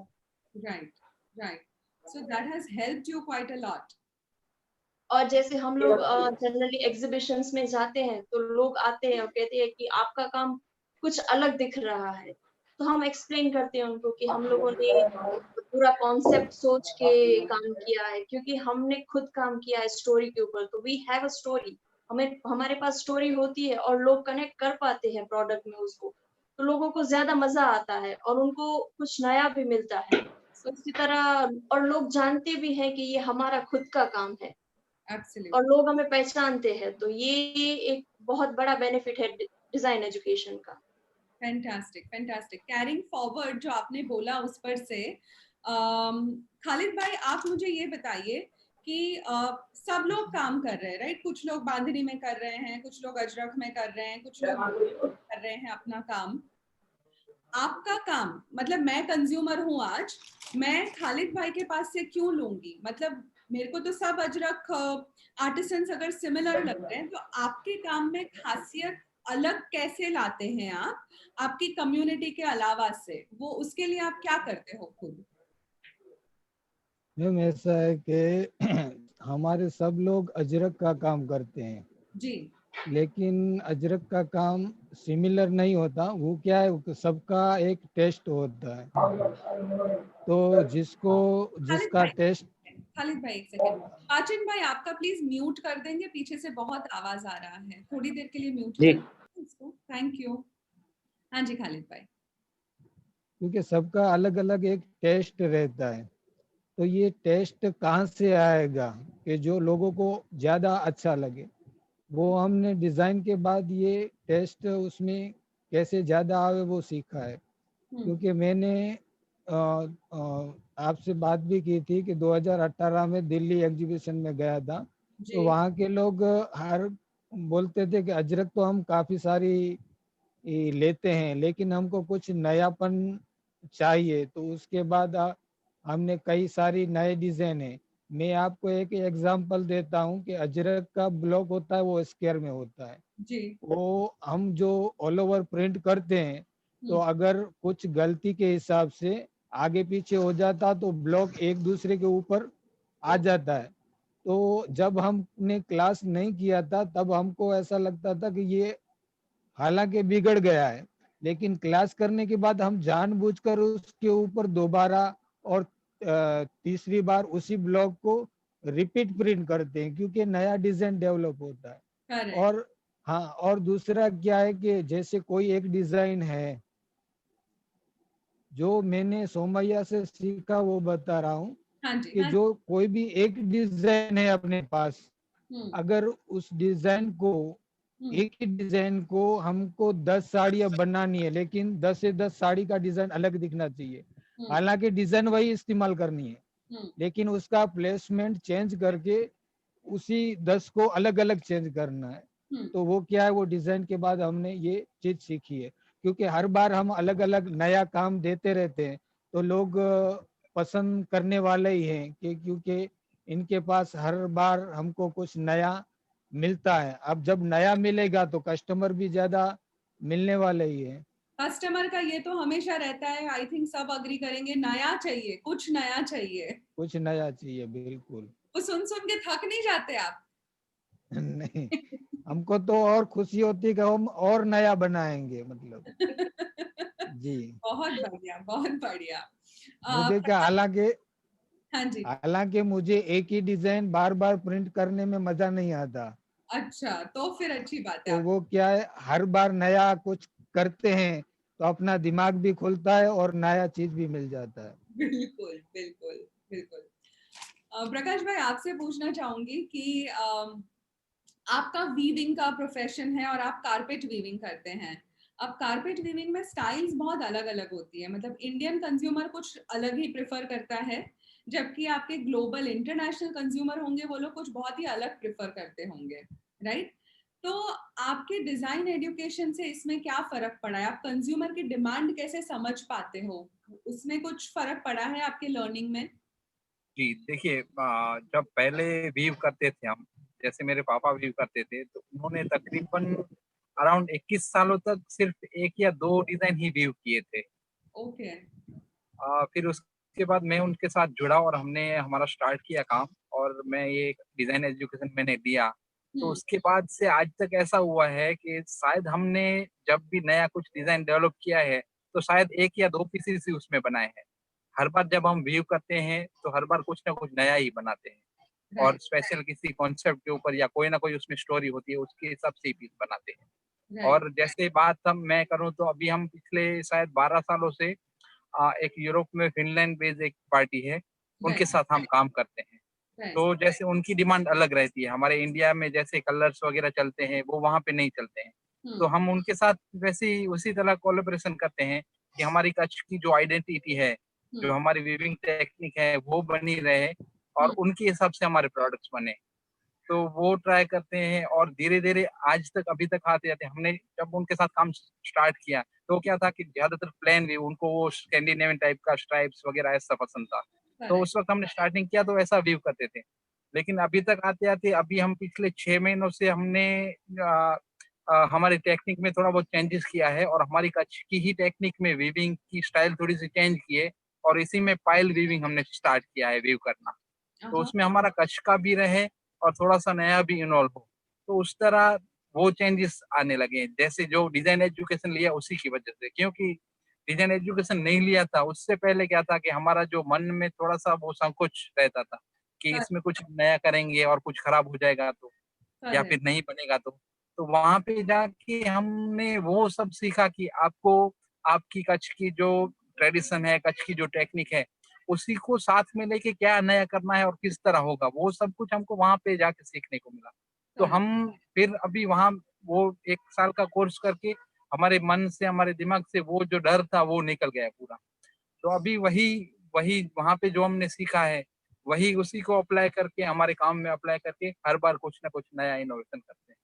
Right right, so that has helped you quite a lot. और जैसे हम लोग जनरली एग्जीबिशंस में जाते हैं, तो लोग आते हैं और कहते हैं कि आपका काम कुछ अलग दिख रहा है। तो हम एक्सप्लेन करते हैं उनको कि हम लोगों ने पूरा कॉन्सेप्ट सोच के काम किया है, क्योंकि हमने खुद काम किया है स्टोरी के ऊपर। तो वी हैव अ स्टोरी, हमारे पास स्टोरी होती है और लोग कनेक्ट कर पाते हैं प्रोडक्ट में उसको, तो लोगों को ज्यादा मजा आता है और उनको कुछ नया भी मिलता है। तो इसी तरह और लोग जानते भी हैं कि ये हमारा खुद का काम है। Absolutely. और लोग हमें पहचानते हैं। तो ये एक बहुत बड़ा बेनिफिट है डिजाइन एजुकेशन का। Fantastic fantastic. कैरिंग फॉरवर्ड जो आपने बोला उस पर से खालिद भाई, आप मुझे ये बताइए कि सब लोग काम कर रहे हैं, राइट? कुछ लोग बांधनी में कर रहे हैं, कुछ लोग अजरक में कर रहे हैं, कुछ लोग कर रहे हैं अपना काम। आपका काम, मतलब मैं कंज्यूमर हूँ आज, मैं खालिद भाई के पास से क्यों लूंगी? मतलब मेरे को तो सब अजरक आर्टिसंस अगर सिमिलर लग रहे हैं, तो आपके काम में खासियत अलग कैसे लाते हैं आप आपकी कम्युनिटी के अलावा से? वो उसके लिए आप क्या करते हो खुद? मैम ऐसा है कि हमारे सब अजरक अजरक का काम करते हैं जी, लेकिन अजरक का काम सिमिलर नहीं होता। वो क्या है, सबका एक टेस्ट होता है। तो जिसका टेस्ट। खालिद भाई एक सेकंड, पाचन भाई आपका प्लीज म्यूट कर देंगे, पीछे से बहुत आवाज आ रहा है, थोड़ी देर के लिए म्यूट कर देंगे इसको। Thank you. हाँ जी खालिद भाई। क्योंकि सबका अलग अलग एक टेस्ट रहता है, तो ये टेस्ट कहाँ से आएगा कि जो लोगों को ज़्यादा अच्छा लगे, वो हमने डिज़ाइन के बाद ये टेस्ट उसमें कैसे ज़्यादा आवे वो सीखा है। क्योंकि मैंने आपसे बात भी की थी कि 2018 में दिल्ली एग्जीबिशन में गया था, तो वहाँ के लोग हर बोलते थे कि अजरक तो हम काफी सारी लेते हैं, लेकिन हमको कुछ नयापन चाहिए। तो उसके बाद हमने कई सारी नए डिजाइन है। मैं आपको एक एग्जांपल देता हूँ कि अजरक का ब्लॉक होता है वो स्क्वायर में होता है जी। वो हम जो ऑल ओवर प्रिंट करते हैं, तो अगर कुछ गलती के हिसाब से आगे पीछे हो जाता तो ब्लॉक एक दूसरे के ऊपर आ जाता है। तो जब हमने क्लास नहीं किया था तब हमको ऐसा लगता था कि ये हालांकि बिगड़ गया है, लेकिन क्लास करने के बाद हम जानबूझकर उसके ऊपर दोबारा और तीसरी बार उसी ब्लॉक को रिपीट प्रिंट करते हैं, क्योंकि नया डिजाइन डेवलप होता है। Correct. और हाँ, और दूसरा क्या है कि जैसे कोई एक डिजाइन है जो मैंने सोमैया से सीखा, वो बता रहा हूँ हाँ जी, कि हाँ जो कोई भी एक डिजाइन है अपने पास, जी। अगर उस डिजाइन को एक ही डिजाइन को हमको 10 साड़ियां बनानी है, लेकिन 10 से 10 साड़ी का डिजाइन अलग दिखना चाहिए। हालांकि डिजाइन वही इस्तेमाल करनी है, लेकिन उसका प्लेसमेंट चेंज करके उसी 10 को अलग अलग चेंज करना है। तो वो क्या है, वो डिजाइन के बाद हमने ये चीज सीखी है। क्योंकि हर बार हम अलग अलग नया काम देते रहते हैं, तो लोग पसंद करने वाले ही हैं कि क्योंकि इनके पास हर बार हमको कुछ नया मिलता है। अब जब नया मिलेगा तो कस्टमर भी ज्यादा मिलने वाले ही है। कस्टमर का ये तो हमेशा रहता है, आई थिंक सब अग्री करेंगे, नया चाहिए, कुछ नया चाहिए। कुछ नया चाहिए, बिल्कुल। वो सुन सुन के थक नहीं जाते आप? नहीं, हमको तो और खुशी होती है कि हम और नया बनाएंगे, मतलब। जी। बहुत बढ़िया, बहुत बढ़िया। मुझे क्या, प्रकाश, हालांकि हाँ जी। हालांकि मुझे एक ही डिजाइन बार बार प्रिंट करने में मजा नहीं आता। अच्छा, तो फिर अच्छी बात है। तो वो क्या है, हर बार नया कुछ करते हैं तो अपना दिमाग भी खुलता है और नया चीज भी मिल जाता है। बिल्कुल, बिल्कुल, बिल्कुल। प्रकाश भाई, आपसे पूछना चाहूंगी कि आपका वीविंग का प्रोफेशन है और आप कारपेट वीविंग करते हैं। अब कारपेट वीविंग में स्टाइल्स बहुत अलग अलग होती है, मतलब इंडियन कंज्यूमर कुछ अलग ही प्रेफर करता है, जबकि आपके ग्लोबल इंटरनेशनल कंज्यूमर होंगे वो लोग कुछ बहुत ही अलग प्रेफर करते होंगे, राइट? तो आपके डिजाइन एजुकेशन से इसमें क्या फर्क पड़ा है? आप कंज्यूमर की डिमांड कैसे समझ पाते हो? उसमें कुछ फर्क पड़ा है आपके लर्निंग में? जी, देखिए जब पहले वीव करते थे हम, जैसे मेरे पापा वीव करते थे, तो उन्होंने तकरीबन अराउंड 21 सालों तक सिर्फ 1 या 2 डिज़ाइन ही वीव किए थे। ओके। फिर उसके बाद मैं उनके साथ जुड़ा और हमने हमारा स्टार्ट किया काम, और मैं ये डिज़ाइन एजुकेशन मैंने दिया। तो उसके बाद से आज तक ऐसा हुआ है कि शायद हमने जब भी नया कुछ डिज़ाइन डेवलप किया है, तो शायद 1 या 2 पीसेस ही उसमें बनाए हैं। हर बार जब हम वीव करते हैं, तो हर बार कुछ ना कुछ नया ही बनाते हैं, और राइट, स्पेशल किसी कॉन्सेप्ट के ऊपर या कोई ना कोई उसमें स्टोरी होती है, उसके हिसाब से ही पीस बनाते हैं। राइट, और जैसे बात हम मैं करूँ, तो अभी हम पिछले शायद 12 सालों से एक यूरोप में फिनलैंड बेस्ड एक पार्टी है, उनके राइट, साथ हम काम करते हैं। राइट। तो जैसे उनकी डिमांड अलग रहती है, हमारे इंडिया में जैसे कलर्स वगैरह चलते हैं, वो वहाँ पे नहीं चलते हैं। तो हम उनके साथ वैसे ही उसी तरह कोलैबोरेशन करते हैं कि हमारी कच्छ की जो आइडेंटिटी है, जो हमारी वीविंग टेक्निक है, वो बनी रहे और उनके हिसाब से हमारे प्रोडक्ट्स बने। तो वो ट्राई करते हैं, और धीरे-धीरे आज तक अभी तक आते-आते हमने जब उनके साथ काम स्टार्ट किया, तो क्या था कि ज़्यादातर प्लेन व्यू, उनको वो स्कैंडिनेवियन टाइप का स्ट्राइप्स वगैरह ऐसा पसंद था। तो करेक्ट। उस वक़्त हमने स्टार्टिंग किया तो ऐसा व्यू करते थे। लेकिन अभी तक आते-आते अभी हम पिछले 6 महीनों से हमने अ हमारी टेक्निक में थोड़ा बहुत चेंजेस किया है, और हमारी कच्छ की ही टेक्निक में वीविंग की स्टाइल थोड़ी-सी चेंज की है, और इसी में पाइल वीविंग हमने स्टार्ट किया है वीव करना। तो उसमें हमारा कच्छ का भी रहे और थोड़ा-सा नया भी इन्वॉल्व हो। तो उस तरह वो चेंजेस आने लगे हैं। जैसे जो डिज़ाइन एजुकेशन लिया उसी की वजह से, क्योंकि डिज़ाइन एजुकेशन नहीं लिया था, उससे पहले क्या था कि हमारा जो मन में थोड़ा-सा वो संकोच रहता था कि इसमें कुछ नया करेंगे और कुछ खराब हो जाएगा तो, या फिर करेक्ट। नहीं बनेगा तो। तो वहाँ पे जाके हमने वो सब सीखा कि आपको आपकी कच्छ की जो ट्रेडिशन है, कच्छ की जो टेक्निक है, उसी को साथ में लेके क्या नया करना है और किस तरह होगा, वो सब कुछ हमको वहाँ पे जाके सीखने को मिला। तो करेक्ट। हम फिर अभी वहाँ वो 1 साल का कोर्स करके हमारे मन से, हमारे दिमाग से वो जो डर था वो निकल गया है पूरा। तो अभी वही वही वहाँ पे जो हमने सीखा है, वही उसी को अप्लाई करके हमारे काम में अप्लाई करके हर बार कुछ ना कुछ नया इनोवेशन करते हैं।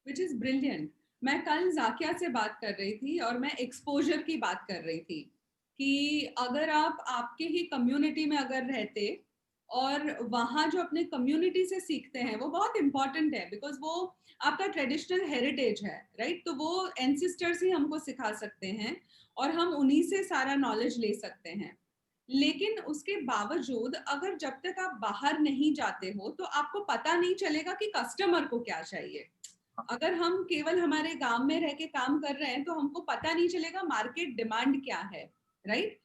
Which is brilliant. मैं कल जाकिया से बात कर रही थी और मैं एक्सपोजर की बात कर रही थी कि अगर आप आपके ही कम्युनिटी में अगर रहते और वहाँ जो अपने कम्युनिटी से सीखते हैं वो बहुत इंपॉर्टेंट है, बिकॉज वो आपका ट्रेडिशनल हेरिटेज है, राइट? तो वो एंसिस्टर्स ही हमको सिखा सकते हैं और हम उन्हीं से सारा नॉलेज ले सकते हैं। लेकिन उसके बावजूद अगर जब तक आप बाहर नहीं जाते हो तो आपको पता नहीं चलेगा कि कस्टमर को क्या चाहिए। अगर हम केवल हमारे गांव में रह के काम कर रहे हैं तो हमको पता नहीं चलेगा मार्केट डिमांड क्या है, राइट?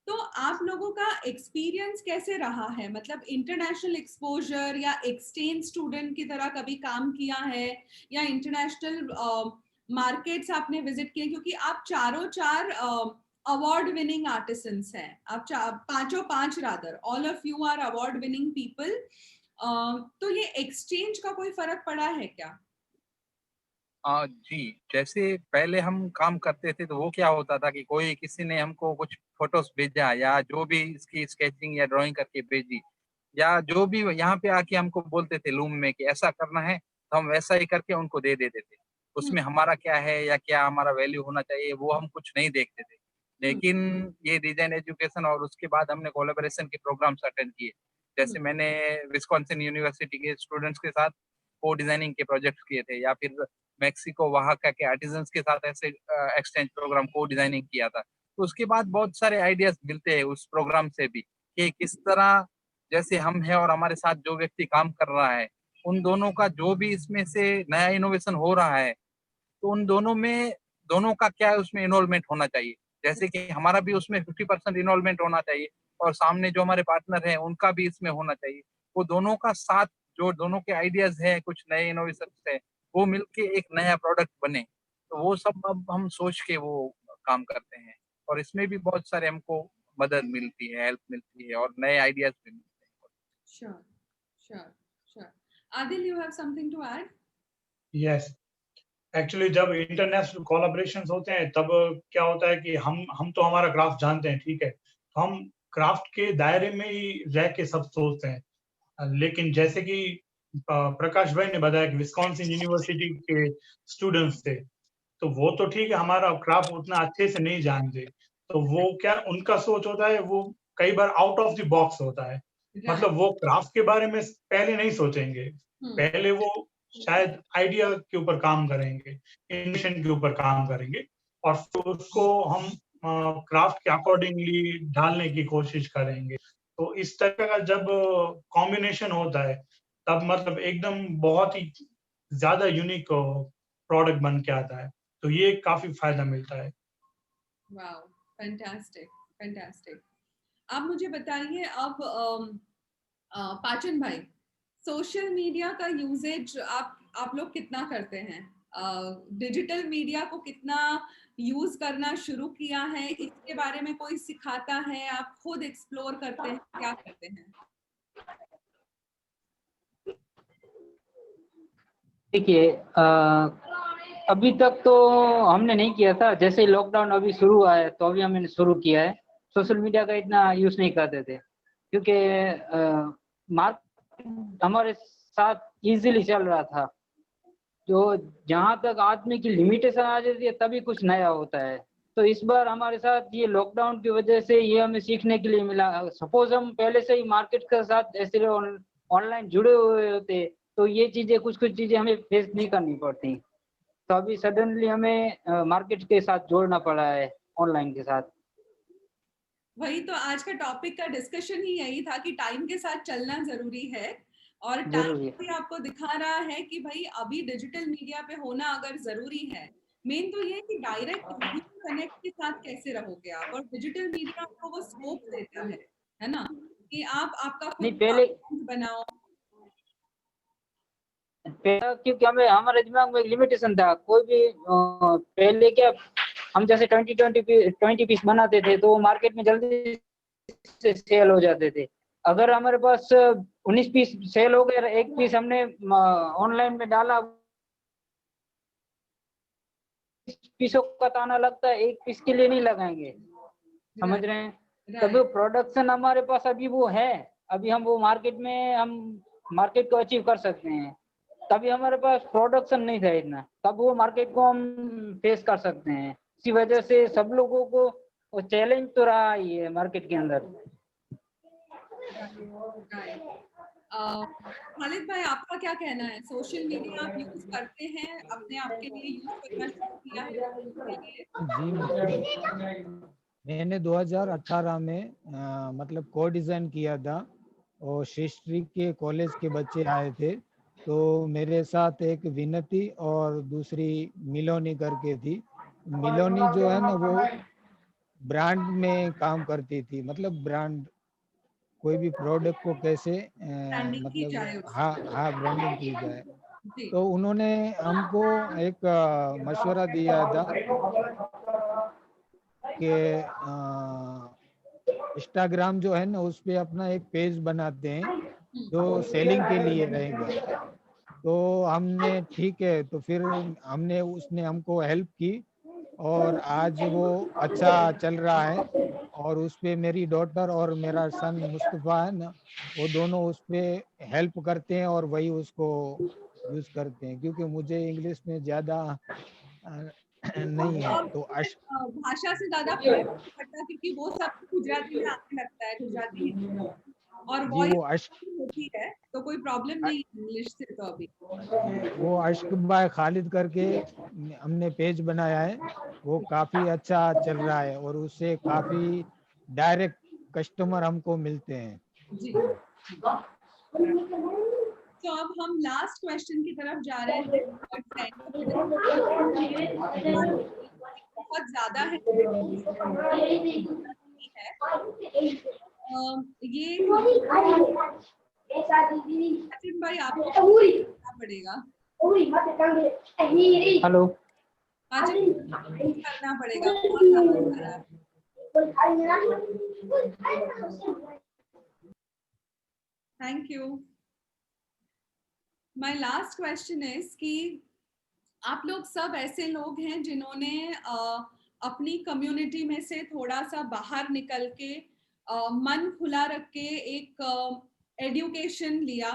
तो आप लोगों का एक्सपीरियंस कैसे रहा है? मतलब इंटरनेशनल एक्सपोजर या एक्सचेंज स्टूडेंट की तरह कभी काम किया है या इंटरनेशनल मार्केट्स आपने विजिट किए? क्योंकि आप चारों चार अवार्ड विनिंग आर्टिसंस हैं, आप पांचों पांच rather, all of you are award winning people. तो ये एक्सचेंज का कोई फर्क पड़ा है क्या? जी, जैसे पहले हम काम करते थे तो वो क्या होता था कि कोई किसी ने हमको कुछ फोटोज भेजा या जो भी इसकी स्केचिंग या ड्राइंग करके भेजी या जो भी यहाँ पे आके हमको बोलते थे लूम में कि ऐसा करना है, तो हम वैसा ही करके उनको दे देते थे। उसमें हमारा क्या है या क्या हमारा वैल्यू होना चाहिए वो हम कुछ नहीं देखते थे। लेकिन ये डिजाइन एजुकेशन और उसके बाद हमने कोलैबोरेशन के प्रोग्राम्स अटेंड किए। जैसे मैंने विस्कॉन्सिन यूनिवर्सिटी के स्टूडेंट्स के साथ को डिजाइनिंग के प्रोजेक्ट्स किए थे या फिर मेक्सिको ओहाका के आर्टिजन्स के साथ ऐसे एक्सचेंज प्रोग्राम को डिजाइनिंग किया था। तो उसके बाद बहुत सारे आइडियाज मिलते हैं उस प्रोग्राम से भी कि किस तरह जैसे हम हैं और हमारे साथ जो व्यक्ति काम कर रहा है उन दोनों का जो भी इसमें से नया इनोवेशन हो रहा है तो उन दोनों में दोनों का क्या उसमें इन्वॉल्वमेंट होना चाहिए। जैसे कि हमारा भी उसमें 50% इन्वॉल्वमेंट होना चाहिए और सामने जो हमारे पार्टनर हैं उनका भी इसमें होना चाहिए। वो दोनों का साथ जो दोनों के आइडियाज हैं कुछ नए इनोवेशन है वो मिलके एक नया प्रोडक्ट बने। तो वो सब अब हम सोच के वो काम करते हैं और इसमें भी बहुत सारे हमको मदद मिलती है, हेल्प मिलती है और नए आइडियाज भी मिलते हैं। Sure, sure, sure. Adil, you have something to add? Yes, actually जब इंटरनेशनल कोलैबोरेशंस होते हैं तब क्या होता है कि हम तो हमारा क्राफ्ट जानते हैं, ठीक है, तो हम क्राफ्ट के दायरे में ही रह के सब सोचते हैं। लेकिन जैसे कि प्रकाश भाई ने बताया कि विस्कॉन्सिन यूनिवर्सिटी के स्टूडेंट्स थे, तो वो तो ठीक है, हमारा क्राफ्ट उतना अच्छे से नहीं जानते, तो वो क्या उनका सोच होता है, वो कई बार आउट ऑफ द बॉक्स होता है। मतलब वो क्राफ्ट के बारे में पहले नहीं सोचेंगे, पहले वो शायद आइडिया के ऊपर काम करेंगे, इनोवेशन के ऊपर काम करेंगे और फिर उसको हम क्राफ्ट के अकॉर्डिंगली ढालने की कोशिश करेंगे। तो इस तरह का जब कॉम्बिनेशन होता है तब मतलब एकदम बहुत ही ज्यादा यूनिक प्रोडक्ट बन के आता है, तो ये काफी फायदा मिलता है। Wow, fantastic, fantastic. आप मुझे बताइए अब पाचन भाई, सोशल मीडिया का यूजेज आप लोग कितना करते हैं? डिजिटल मीडिया को कितना यूज करना शुरू किया है? इसके बारे में कोई सिखाता है? आप खुद एक्सप्लोर करते हैं? क्या करते हैं? देखिए, अभी तक तो हमने नहीं किया था। जैसे लॉकडाउन अभी शुरू हुआ है तो अभी हमने शुरू किया है। सोशल मीडिया का इतना यूज नहीं करते थे क्योंकि मार्केट हमारे साथ इजीली चल रहा था। जो जहां तक आदमी की लिमिटेशन आ जाती है तभी कुछ नया होता है। तो इस बार हमारे साथ ये लॉकडाउन की वजह से ये हमें सीखने के लिए मिला। सपोज हम पहले से ही मार्केट के साथ ऐसे ऑनलाइन जुड़े हुए होते तो ये चीजें कुछ चीजें हमें फेस नहीं करनी पड़ती। तो अभी सडनली हमें मार्केट के साथ जोड़ना पड़ा है, ऑनलाइन के साथ। वही तो आज का टॉपिक का डिस्कशन ही यही था कि टाइम के साथ चलना जरूरी है और टाइम भी आपको दिखा रहा है कि भाई अभी डिजिटल मीडिया पे होना अगर जरूरी है। मेन तो ये है कि डायरेक्ट कनेक्ट के साथ कैसे रहोगे आप, और डिजिटल मीडिया आपको वो स्कोप देता है ना, कि आप आपका खुद पहले बनाओ। क्योंकि हमें हमारे दिमाग में एक लिमिटेशन था। कोई भी पहले क्या हम जैसे 20 पीस बनाते थे तो मार्केट में जल्दी से सेल हो जाते थे। अगर हमारे पास 19 पीस सेल हो गए, एक पीस हमने ऑनलाइन में डाला, पीसों का ताना लगता है, एक पीस के लिए नहीं लगाएंगे, समझ रहे हैं? तभी प्रोडक्शन हमारे पास अभी वो है, अभी हम वो मार्केट में हम मार्केट को अचीव कर सकते हैं। तभी हमारे पास प्रोडक्शन नहीं था इतना, तब वो मार्केट को हम फेस कर सकते हैं। इसी वजह से सब लोगों को वो चैलेंज तो रहा ही है मार्केट के अंदर। खालिद भाई, आपका क्या कहना है? सोशल मीडिया आप यूज करते हैं, अपने आप के लिए यूज करना शुरू किया है? जी, मैंने 2018 में मतलब को डिज़ाइन किया था और हिस्ट्री के कॉलेज के बच्चे आए थे, तो मेरे साथ एक विनती और दूसरी मिलोनी करके थी। मिलोनी जो है ना वो ब्रांड में काम करती थी, मतलब ब्रांड कोई भी प्रोडक्ट को कैसे ब्रांडिंग की जाए मतलब हाँ ब्रांडिंग की जाए। जी। तो उन्होंने हमको एक मशवरा दिया था कि इंस्टाग्राम जो है ना उस पे अपना एक पेज बनाते हैं जो सेलिंग के लिए रहेगा। तो हमने ठीक है, तो फिर हमने उसने हमको हेल्प की और आज वो अच्छा चल रहा है। और उस पे मेरी डॉटर और मेरा सन मुस्तफ़ा है ना, वो दोनों उस पे हेल्प करते हैं और वही उसको यूज़ करते हैं, क्योंकि मुझे इंग्लिश में ज़्यादा नहीं है। तो भाषा से ज्यादा फर्क नहीं पड़ता, क्योंकि वो सब गुजराती में आने लगता है, गुजराती और जी वो वॉइस होती है, तो कोई प्रॉब्लम नहीं इंग्लिश से। तो अभी वो अश्क बाय खालिद करके हमने पेज बनाया है, वो काफ़ी अच्छा चल रहा है और उससे काफ़ी डायरेक्ट कस्टमर हमको मिलते हैं। जी। तो अब हम लास्ट क्वेश्चन की तरफ जा रहे हैं। बहुत ज्यादा है ये सचिन भाई आपको करना पड़ेगा। हेलो, करना पड़ेगा, बहुत ज्यादा। Thank you. My last question is कि आप लोग सब ऐसे लोग हैं जिन्होंने अपनी कम्युनिटी में से थोड़ा सा बाहर निकल के मन खुला रख के एक एजुकेशन लिया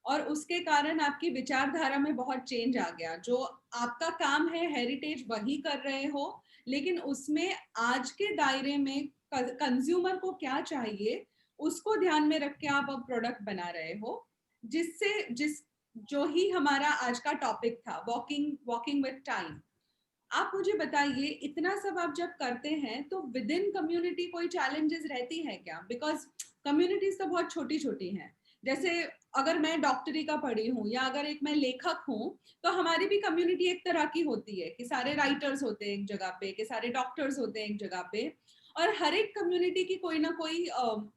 और उसके कारण आपकी विचारधारा में बहुत चेंज आ गया। जो आपका काम है हेरिटेज वही कर रहे हो, लेकिन उसमें आज के दायरे में कंज्यूमर को क्या चाहिए उसको ध्यान में रख के आप अब प्रोडक्ट बना रहे हो, जिस जो ही हमारा आज का टॉपिक था, वॉकिंग विद टाइम। आप मुझे बताइए, इतना सब आप जब करते हैं तो विद इन कम्युनिटी कोई चैलेंजेस रहती है क्या? बिकॉज कम्युनिटीज तो बहुत छोटी छोटी हैं। जैसे अगर मैं डॉक्टरी का पढ़ी हूँ या अगर एक मैं लेखक हूँ, तो हमारी भी कम्युनिटी एक तरह की होती है कि सारे राइटर्स होते हैं एक जगह पे, कि सारे डॉक्टर्स होते हैं एक जगह पे, और हर एक कम्युनिटी की कोई ना कोई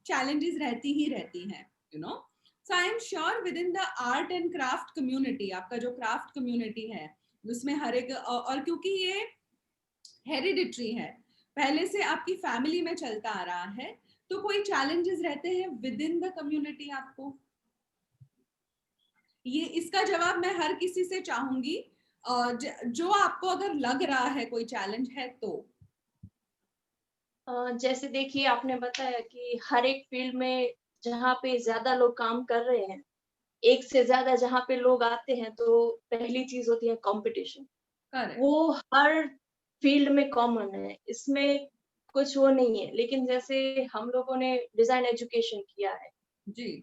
चैलेंजेस रहती ही रहती हैं, you know. So I am sure with in the art and craft community, आपका जो क्राफ्ट कम्युनिटी है उसमें हर एक, और क्योंकि ये हेरिडिटरी है, पहले से आपकी फैमिली में चलता आ रहा है, तो कोई चैलेंजेस रहते हैं विद इन द कम्युनिटी आपको? ये इसका जवाब मैं हर किसी से चाहूंगी, जो आपको अगर लग रहा है कोई चैलेंज है तो। जैसे देखिए, आपने बताया कि हर एक फील्ड में जहाँ पे ज्यादा लोग काम कर रहे हैं, एक से ज्यादा जहाँ पे लोग आते हैं, तो पहली चीज होती है कंपटीशन। वो हर फील्ड में कॉमन है, इसमें कुछ वो नहीं है। लेकिन जैसे हम लोगों ने डिजाइन एजुकेशन किया है जी।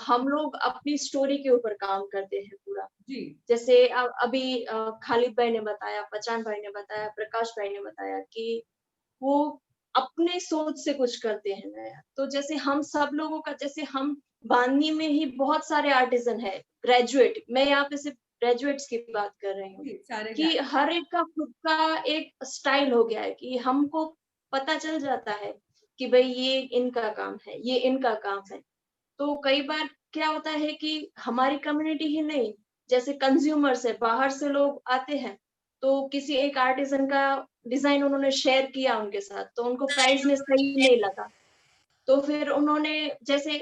हम लोग अपनी स्टोरी के ऊपर काम करते हैं पूरा जी। जैसे अभी खालिद भाई ने बताया, पचान भाई ने बताया, प्रकाश भाई ने बताया कि वो अपने सोच से कुछ करते हैं नया। तो जैसे हम सब लोगों का, जैसे हम बांदनी में ही बहुत सारे आर्टिजन है, ग्रेजुएट, मैं यहाँ पे सिर्फ ग्रेजुएट्स की बात कर रही हूँ, कि हर एक का खुद का एक स्टाइल हो गया है कि हमको पता चल जाता है कि भाई ये इनका काम है, ये इनका काम है। तो कई बार क्या होता है कि हमारी कम्युनिटी ही नहीं, जैसे कंज्यूमर्स है, बाहर से लोग आते हैं, तो किसी एक आर्टिजन का डिजाइन उन्होंने शेयर किया उनके साथ, तो उनको प्राइस में सही नहीं लगा, तो फिर उन्होंने जैसे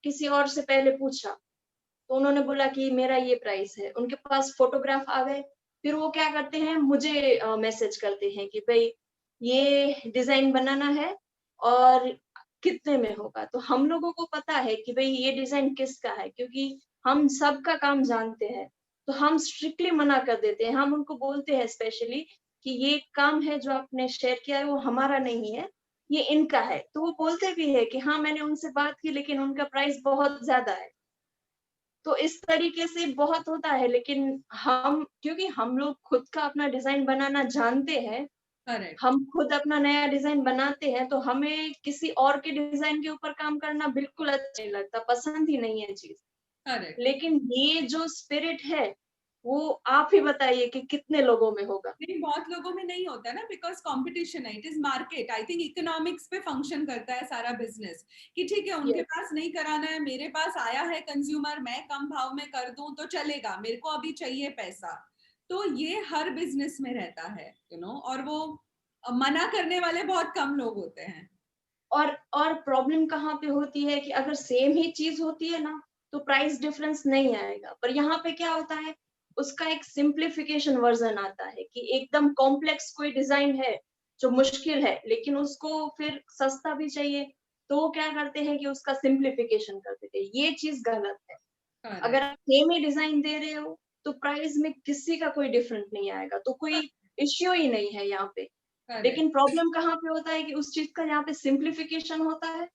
किसी और से पहले पूछा, तो उन्होंने बोला कि मेरा ये प्राइस है, उनके पास फोटोग्राफ आ गए, फिर वो क्या करते हैं, मुझे मैसेज करते हैं कि भाई ये डिजाइन बनाना है और कितने में होगा। तो हम लोगों को पता है कि भाई ये डिजाइन किसका है, क्योंकि हम सबका काम जानते हैं। तो हम स्ट्रिक्टली मना कर देते हैं, हम उनको बोलते हैं स्पेशली कि ये काम है जो आपने शेयर किया है वो हमारा नहीं है, ये इनका है। तो वो बोलते भी है कि हाँ मैंने उनसे बात की लेकिन उनका प्राइस बहुत ज्यादा है। तो इस तरीके से बहुत होता है, लेकिन हम क्योंकि हम लोग खुद का अपना डिजाइन बनाना जानते हैं, करेक्ट, हम खुद अपना नया डिजाइन बनाते हैं, तो हमें किसी और के डिजाइन के ऊपर काम करना बिल्कुल अच्छा नहीं लगता, पसंद ही नहीं है चीज। करेक्ट। लेकिन ये जो स्पिरिट है वो आप ही बताइए कि कितने लोगों में होगा। नहीं, बहुत लोगों में नहीं होता ना, बिकॉज कंपटीशन है, it is market. I think economics पे फंक्शन करता है सारा बिजनेस, कि ठीक है उनके Yes. पास नहीं कराना है, मेरे पास आया है कंज्यूमर, मैं कम भाव में कर दूं तो चलेगा, मेरे को अभी चाहिए पैसा। तो ये हर बिजनेस में रहता है, यू नो, और वो मना करने वाले बहुत कम लोग होते हैं। और प्रॉब्लम कहाँ पे होती है कि अगर सेम ही चीज होती है ना तो प्राइस डिफरेंस नहीं आएगा, पर यहाँ पे क्या होता है, उसका एक सिंप्लीफिकेशन वर्जन आता है कि एकदम कॉम्प्लेक्स कोई डिजाइन है जो मुश्किल है लेकिन उसको फिर सस्ता भी चाहिए, तो वो क्या करते हैं कि उसका सिंप्लीफिकेशन कर देते हैं। ये चीज गलत है। Correct, अगर आप सेम ही डिजाइन दे रहे हो तो प्राइस में किसी का कोई डिफरेंट नहीं आएगा, तो कोई इश्यू ही नहीं है यहाँ पे। correct. लेकिन प्रॉब्लम कहाँ पे होता है कि उस चीज का यहाँ पे सिंप्लीफिकेशन होता है,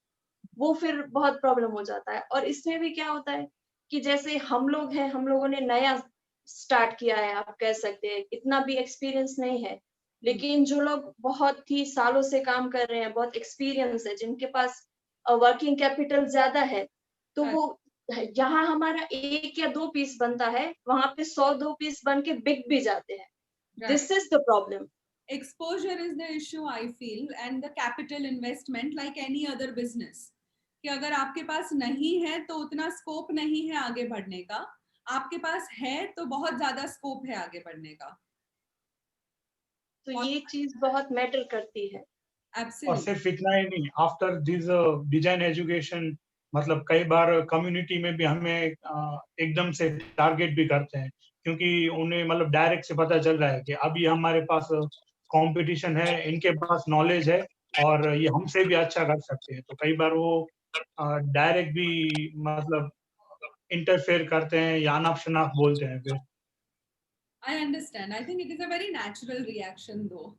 वो फिर बहुत प्रॉब्लम हो जाता है। और इसमें भी क्या होता है कि जैसे हम लोग हैं, हम लोगों ने नया स्टार्ट किया है, आप कह सकते हैं, इतना भी एक्सपीरियंस नहीं है, लेकिन जो लोग बहुत ही सालों से काम कर रहे हैं, बहुत एक्सपीरियंस है, जिनके पास वर्किंग कैपिटल ज्यादा है, तो वो जहाँ हमारा 1 या 2 पीस बनता है वहां पे 100-2 पीस बन के बिक भी जाते हैं। This is the problem. Exposure is the issue, I feel, and the capital investment like any other business, कि अगर आपके पास नहीं है तो उतना स्कोप नहीं है आगे बढ़ने का, आपके पास है तो बहुत ज्यादा स्कोप है आगे बढ़ने का। तो ये चीज बहुत मैटर करती है। और Absolutely. सिर्फ इतना ही नहीं, आफ्टर दिस डिजाइन एजुकेशन, मतलब कई बार कम्युनिटी में भी हमें एकदम से टारगेट भी करते हैं, क्योंकि उन्हें मतलब डायरेक्ट से पता चल रहा है कि अभी हमारे पास कंपटीशन है, इनके पास नॉलेज है और ये हमसे भी अच्छा कर सकते हैं। तो कई बार वो डायरेक्ट भी मतलब इंटरफेयर करते हैं या अनाप शनाप बोलते हैं फिर। I understand. I think it is a very natural reaction though.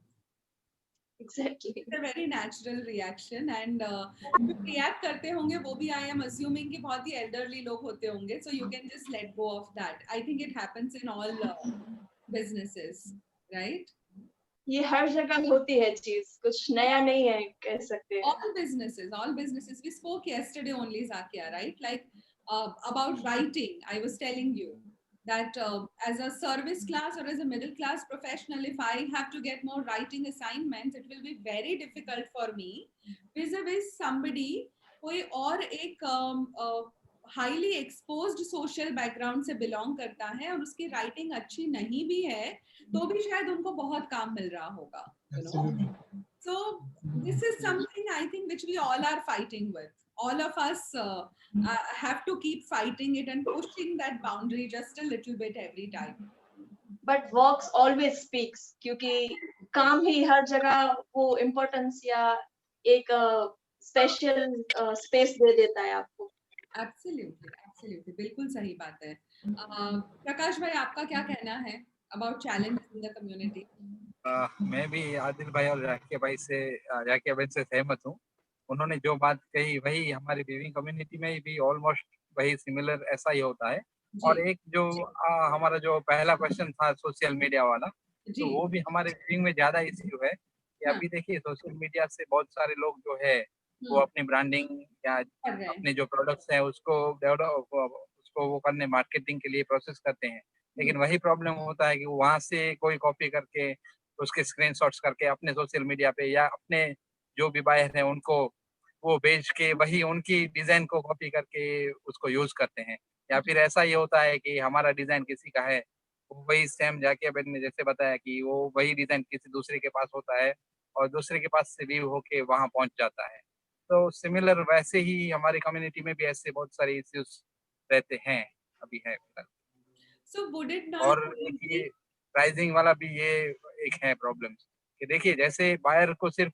Exactly. It's a very natural reaction, and जो react करते होंगे वो भी, I am assuming कि बहुत ही elderly लोग होते होंगे, so you can just let go of that. I think it happens in all businesses, right? ये हर जगह होती है चीज, कुछ नया नहीं है कह सकते हैं। All businesses. We spoke yesterday only, Zakia, right? Like about writing. I was telling you that as a service class or as a middle class professional, if I have to get more writing assignments, it will be very difficult for me vis-a-vis somebody कोई और एक highly exposed social background से belong करता है और उसकी writing अच्छी नहीं भी है तो भी शायद उनको बहुत काम मिल रहा होगा, you know? So this is something I think which we all are fighting with. All of us have to keep fighting it and pushing that boundary just a little bit every time. But works always speaks, क्योंकि काम ही हर जगह वो importance या एक special space दे देता है आपको। Absolutely, absolutely, बिल्कुल सही बात है। प्रकाश भाई, आपका क्या कहना है about challenges in the community? मैं भी आदिल भाई और जाकिया भाई से सहमत हूँ। उन्होंने जो बात कही वही हमारी वीविंग कम्युनिटी में भी ऑलमोस्ट वही सिमिलर ऐसा ही होता है। और एक जो हमारा जो पहला क्वेश्चन था सोशल मीडिया वाला, तो वो भी हमारे वीविंग में ज्यादा इश्यू है कि अभी देखिए सोशल मीडिया से बहुत सारे लोग जो है वो अपनी ब्रांडिंग या अपने जो प्रोडक्ट्स हैं उसको वो करने मार्केटिंग के लिए प्रोसेस करते हैं। लेकिन वही प्रॉब्लम होता है कि वहां से कोई कॉपी करके उसके स्क्रीनशॉट्स करके अपने सोशल मीडिया पे या अपने जो भी बायर हैं उनको वो बेच के वही उनकी डिजाइन को कॉपी करके उसको यूज करते हैं। या फिर ऐसा ही होता है कि हमारा डिजाइन किसी का है, वही सेम जाकिया बहन ने जैसे बताया कि वो वही डिजाइन किसी दूसरे के पास होता है और दूसरे के पास से व्यू होके वहां पहुंच जाता है। तो सिमिलर वैसे ही हमारी कम्युनिटी में भी ऐसे बहुत सारे इश्यूज रहते हैं, अभी है फिलहाल। So would it not और एक ये प्राइसिंग वाला भी ये एक है प्रॉब्लम कि देखिए जैसे बायर को सिर्फ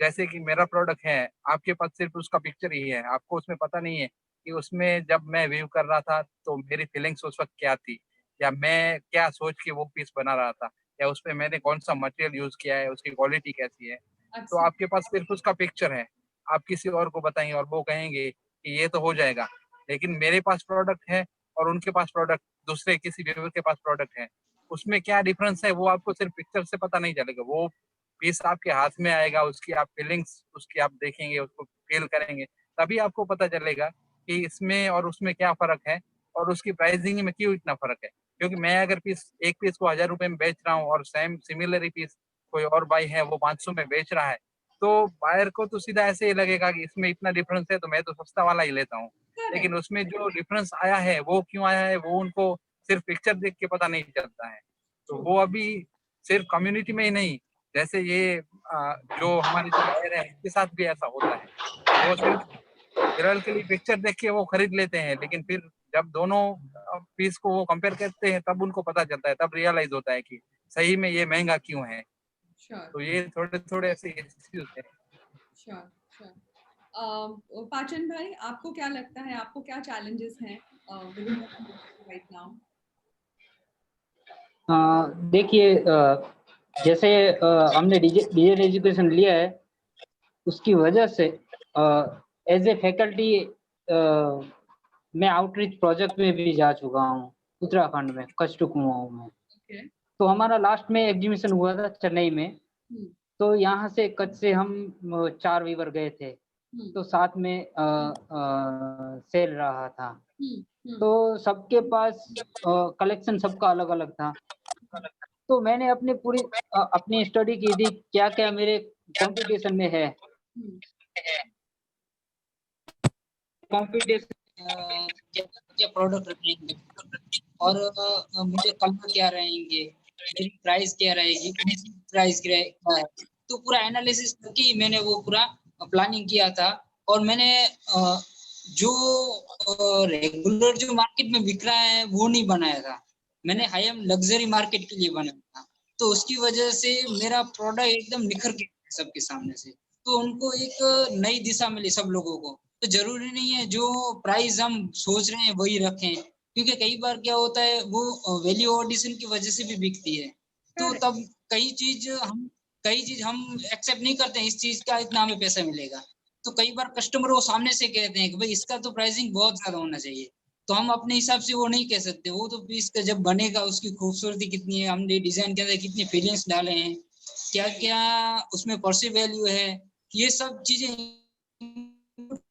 जैसे कि मेरा प्रोडक्ट है, आपके पास सिर्फ उसका पिक्चर ही है, आपको उसमें पता नहीं है कि उसमें जब मैं व्यू कर रहा था तो मेरी फीलिंग्स उस वक्त क्या थी, या मैं क्या सोच के वो पीस बना रहा था, या उसमें मैंने कौन सा मटेरियल यूज किया है, उसकी क्वालिटी कैसी है। तो अच्छा। आपके पास सिर्फ उसका पिक्चर है, आप किसी और को बताएंगे और वो कहेंगे कि ये तो हो जाएगा, लेकिन मेरे पास प्रोडक्ट है और उनके पास प्रोडक्ट, दूसरे किसी व्यूअर के पास प्रोडक्ट है, उसमें क्या डिफरेंस है वो आपको सिर्फ पिक्चर से पता नहीं चलेगा। वो पीस आपके हाथ में आएगा, उसकी आप फीलिंग्स उसकी आप देखेंगे, उसको फील करेंगे, तभी आपको पता चलेगा कि इसमें और उसमें क्या फर्क है और उसकी प्राइसिंग में क्यों इतना फर्क है। क्योंकि मैं अगर एक पीस को 1000 रुपए में बेच रहा हूँ और सेम सिमिलर पीस कोई और भाई है वो 500 में बेच रहा है, तो बायर को तो सीधा ऐसे ही लगेगा कि इसमें इतना डिफरेंस है तो मैं तो सस्ता वाला ही लेता हूँ। लेकिन उसमें जो डिफरेंस आया है वो क्यों आया है वो उनको सिर्फ पिक्चर देख के पता नहीं चलता है। तो वो अभी सिर्फ कम्युनिटी में ही नहीं, जैसे ये जो हमारे जो बायर है इसके साथ भी ऐसा होता है। वो सिर्फ फिलहाल के लिए पिक्चर देख के वो खरीद लेते हैं, लेकिन फिर जब दोनों पीस को वो कंपेयर करते हैं तब उनको पता चलता है, तब रियलाइज होता है कि सही में ये महंगा क्यों है। श्योर तो ये थोड़े थोड़े ऐसे इश्यूज हैं। Sure sure. पाचन भाई, आपको क्या लगता है, आपको क्या चैलेंजेस हैं विद इन राइट नाउ? देखिए, जैसे हमने डिजिटल एजुकेशन लिया है, उसकी वजह से एज ए फैकल्टी मैं आउटरीच प्रोजेक्ट में भी जा चुका हूँ, उत्तराखंड में कच्छ टू कुमाऊं में। ओके। तो हमारा लास्ट में एग्जीबिशन हुआ था चेन्नई में। तो यहाँ से कच्छ से हम 4 वीवर गए थे, तो साथ में सेल रहा था। तो सबके पास कलेक्शन सबका अलग अलग था। तो मैंने अपनी स्टडी की थी क्या क्या मेरे कंपटीशन में है, कंपटीशन क्या प्रोडक्ट रहेंगे और मुझे कलर क्या रहेंगे, मेरी प्राइस क्या रहेगी, प्राइस क्या है। तो पूरा एनालिसिस करके मैंने वो पूरा प्लानिंग किया था। और मैंने जो रेगुलर जो मार्केट में बिक रहा है वो नहीं बनाया था, मैंने हाई एंड लग्जरी मार्केट के लिए बनाया था। तो उसकी वजह से मेरा प्रोडक्ट एकदम निखर के सबके सामने से, तो उनको एक नई दिशा मिली सब लोगों को। तो जरूरी नहीं है जो प्राइस हम सोच रहे हैं वही रखें, क्योंकि कई बार क्या होता है वो वैल्यू ऑडिशन की वजह से भी बिकती है। तो तब कई चीज हम एक्सेप्ट नहीं करते हैं, इस चीज का इतना हमें पैसा मिलेगा। तो कई बार कस्टमर वो सामने से कहते हैं कि भाई इसका तो प्राइसिंग बहुत ज्यादा होना चाहिए। तो हम अपने हिसाब से वो नहीं कह सकते, वो तो पीस का जब बनेगा उसकी खूबसूरती कितनी है, हमने डिजाइन के अंदर कितनी फीलिंग्स डाले हैं, क्या क्या उसमें परसिव वैल्यू है, ये सब चीजें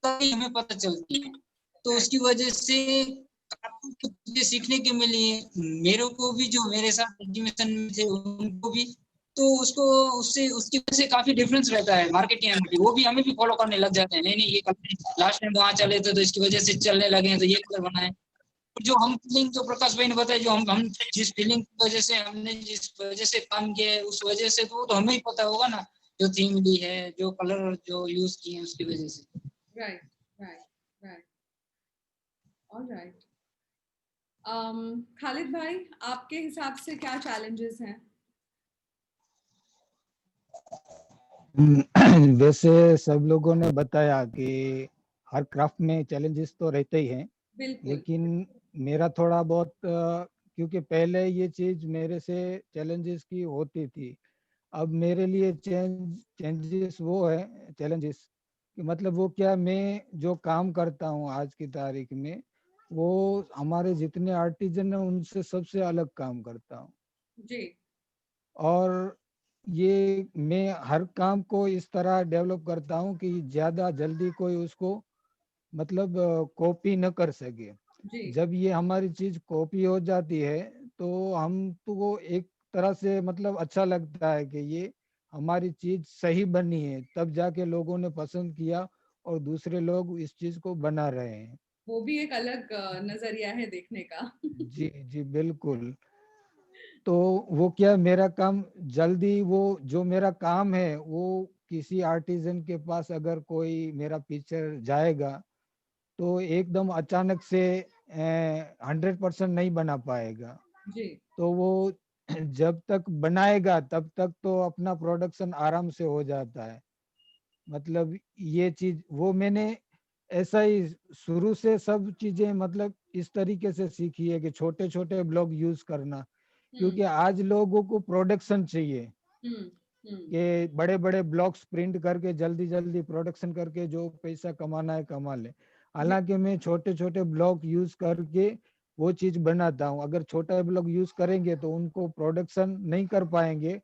हमें पता चलती है। तो उसकी वजह से चीजें सीखने के मिली है मेरे को भी, जो मेरे साथ एग्जीबिशन में थे उनको भी। तो उससे उसकी वजह से काफी डिफरेंस रहता है मार्केट के अंदर भी, वो भी हमें भी फॉलो करने लग जाते हैं। नहीं नहीं, ये कलर लास्ट टाइम वहां चले थे तो इसकी वजह से चलने लगे हैं, तो ये कलर बनाए। जो हम फीलिंग, जो प्रकाश भाई ने बताया, जो हम जिस फीलिंग की वजह से हमने जिस वजह से काम किया है उस वजह से तो हमें ही पता होगा ना, जो थीम ली है, जो कलर जो यूज किए हैं उसकी वजह से। Right right right. Alright. Khalid भाई, आपके हिसाब से क्या चैलेंजेस हैं? वैसे सब लोगों ने बताया कि हर क्राफ्ट में चैलेंजेस तो रहते ही हैं, लेकिन मेरा थोड़ा बहुत क्योंकि पहले ये चीज मेरे से चैलेंजेस की होती थी, अब मेरे लिए चेंजेस वो है चैलेंजेस कि मतलब वो क्या, मैं जो काम करता हूँ आज की तारीख में वो हमारे जितने आर्टिजन हैं उनसे सबसे अलग काम करता हूँ जी। और ये मैं हर काम को इस तरह डेवलप करता हूँ कि ज्यादा जल्दी कोई उसको मतलब कॉपी न कर सके। जी। जब ये हमारी चीज कॉपी हो जाती है तो हम तो वो एक तरह से मतलब अच्छा लगता है कि ये हमारी चीज सही बनी है, तब जाके लोगों ने पसंद किया और दूसरे लोग इस चीज को बना रहे हैं। वो भी एक अलग नजरिया है देखने का। जी जी बिल्कुल। तो वो क्या, मेरा काम जल्दी, वो जो मेरा काम है वो किसी आर्टिजन के पास अगर कोई मेरा पिक्चर जाएगा तो एकदम अचानक से 100% नहीं बना पाएगा। जी। तो वो जब तक बनाएगा तब तक तो अपना प्रोडक्शन आराम से हो जाता है, मतलब ये चीज वो मैंने ऐसा ही शुरू से सब चीजें मतलब इस तरीके से सीखी है कि छोटे छोटे ब्लॉग यूज करना, क्योंकि आज लोगों को प्रोडक्शन चाहिए कि बड़े बड़े ब्लॉग्स प्रिंट करके जल्दी जल्दी प्रोडक्शन करके जो पैसा कमाना है कमा ले। हालांकि मैं छोटे छोटे ब्लॉग यूज करके वो चीज बनाता हूँ। अगर छोटा ब्लॉग यूज करेंगे तो उनको प्रोडक्शन नहीं कर पाएंगे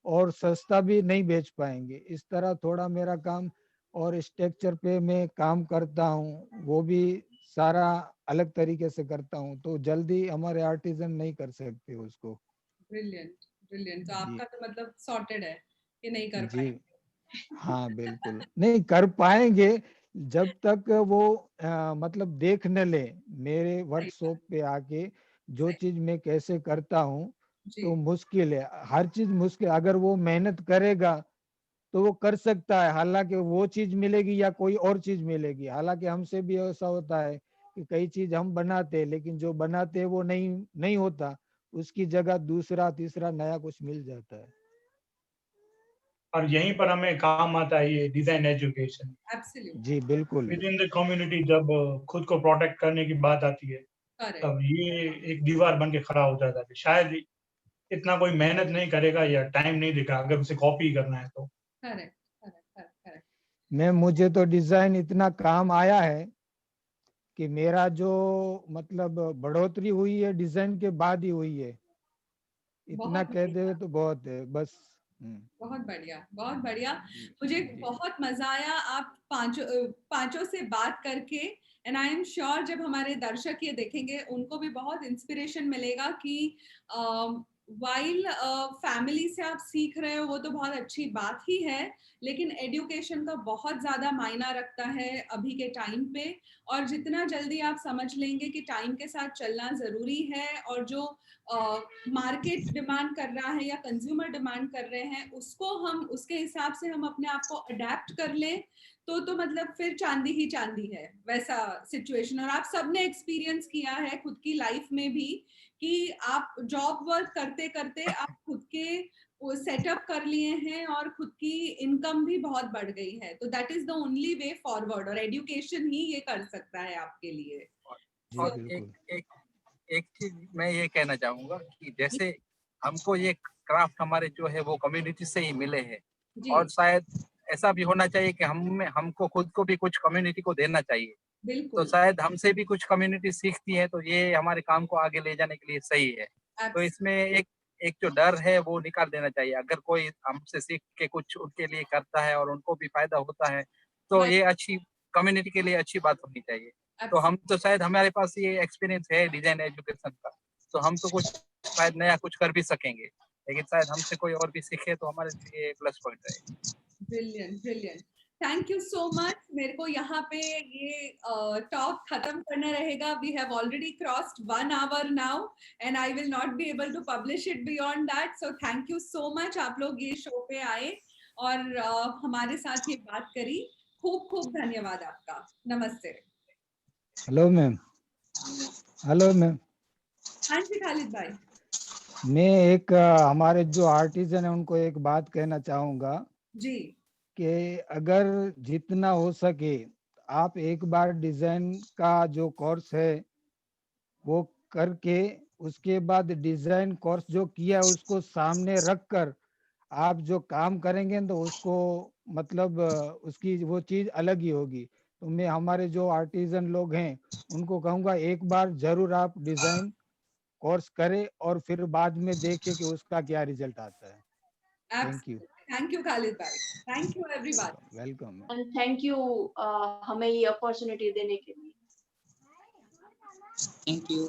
और सस्ता भी नहीं बेच पाएंगे। इस तरह थोड़ा मेरा काम और स्ट्रक्चर पे मैं काम करता हूँ, वो भी सारा अलग तरीके से करता हूँ, तो जल्दी हमारे आर्टिजन नहीं कर सकते उसको। Brilliant, brilliant. तो जी आपका तो मतलब सॉर्टेड है कि नहीं कर जी पाएंगे। हाँ बिल्कुल नहीं कर पाएंगे जब तक वो मतलब देख न ले मेरे सही बात, वर्कशॉप पे आके जो सही। चीज मैं कैसे करता हूँ। जी, तो मुश्किल है, हर चीज मुश्किल, अगर वो मेहनत करेगा तो वो कर सकता है। हालांकि वो चीज मिलेगी या कोई और चीज मिलेगी। हालांकि हमसे भी ऐसा होता है कि कई चीज हम बनाते हैं लेकिन जो बनाते हैं वो नहीं नहीं होता, उसकी जगह दूसरा तीसरा नया कुछ मिल जाता है। और यहीं पर हमें काम आता है ये डिजाइन एजुकेशन एब्सोल्युटली जी बिल्कुल। With in the community. जब खुद को प्रोटेक्ट करने की बात आती है करेक्ट, तब ये एक दीवार बन के खड़ा हो जाता है। शायद इतना कोई मेहनत नहीं करेगा या टाइम नहीं देगा अगर उसे कॉपी करना है तो। Correct, correct, correct, correct. मैं मुझे तो डिजाइन इतना काम आया है कि मेरा जो मतलब बढ़ोतरी हुई है डिजाइन के बाद ही हुई है। इतना बहुत कह दे बढ़िया, तो बहुत है बस। बहुत बढ़िया, बहुत बढ़िया। जी मुझे जी बहुत मजा आया आप पांचों से बात करके। एंड आई एम श्योर जब हमारे दर्शक ये देखेंगे उनको भी बहुत इंस्पिरेशन मिलेगा कि वाइल फैमिली से आप सीख रहे हो वो तो बहुत अच्छी बात ही है, लेकिन एजुकेशन का बहुत ज्यादा मायना रखता है अभी के टाइम पे। और जितना जल्दी आप समझ लेंगे कि टाइम के साथ चलना जरूरी है और जो मार्केट डिमांड कर रहा है या कंज्यूमर डिमांड कर रहे हैं उसको हम उसके हिसाब से हम अपने आप को अडेप्ट कर लें तो मतलब फिर चांदी ही चांदी है वैसा सिचुएशन। और आप सबने एक्सपीरियंस किया है खुद की लाइफ में भी कि आप जॉब वर्क करते करते आप खुद के सेटअप कर लिए हैं और खुद की इनकम भी बहुत बढ़ गई है। तो that is the only way forward और एजुकेशन ही ये कर सकता है आपके लिए। जी और एक बिल्कुल। एक एक चीज मैं ये कहना चाहूंगा कि जैसे हमको ये क्राफ्ट हमारे जो है वो कम्युनिटी से ही मिले हैं जी, और शायद ऐसा भी होना चाहिए कि हमको खुद को भी कुछ कम्युनिटी को देना चाहिए। तो बिल्कुल, शायद हमसे भी कुछ कम्युनिटी सीखती है तो ये हमारे काम को आगे ले जाने के लिए सही है। तो एब्स इसमें एक एक जो डर है वो निकाल देना चाहिए। अगर कोई हमसे सीख के कुछ उनके लिए करता है और उनको भी फायदा होता है तो राइट, ये अच्छी कम्युनिटी के लिए अच्छी बात होनी चाहिए। तो एब्स हम तो शायद हमारे पास ये एक्सपीरियंस है डिजाइन एजुकेशन का, तो हम तो कुछ शायद नया कुछ कर भी सकेंगे। लेकिन शायद हमसे कोई और भी सीखे तो हमारे लिए प्लस पॉइंट रहेगा। Brilliant, brilliant. Thank you so much. मेरे को यहाँ पे ये टॉक खत्म करना रहेगा। We have already crossed 1 hour now and I will not be able to publish it beyond that. So thank you so much आप लोग ये शो पे आए और हमारे साथ ये बात करी। खूब खूब धन्यवाद आपका। नमस्ते। Hello ma'am. Hello ma'am. हाँ जी खालिद भाई। मैं एक हमारे जो आर्टिजन है उनको एक बात कहना चाहूंगा जी, कि अगर जितना हो सके आप एक बार डिजाइन का जो कोर्स है वो करके उसके बाद डिजाइन कोर्स जो किया उसको सामने रखकर आप जो काम करेंगे तो उसको मतलब उसकी वो चीज अलग ही होगी। तो मैं हमारे जो आर्टिजन लोग हैं उनको कहूंगा एक बार जरूर आप डिजाइन कोर्स करें और फिर बाद में देखें कि उसका क्या रिजल्ट आता है। Thank you. Absolutely. Thank you Khalid भाई। Thank you everyone. Welcome welcome. And thank you हमें ये अपॉर्चुनिटी देने के लिए। Thank you.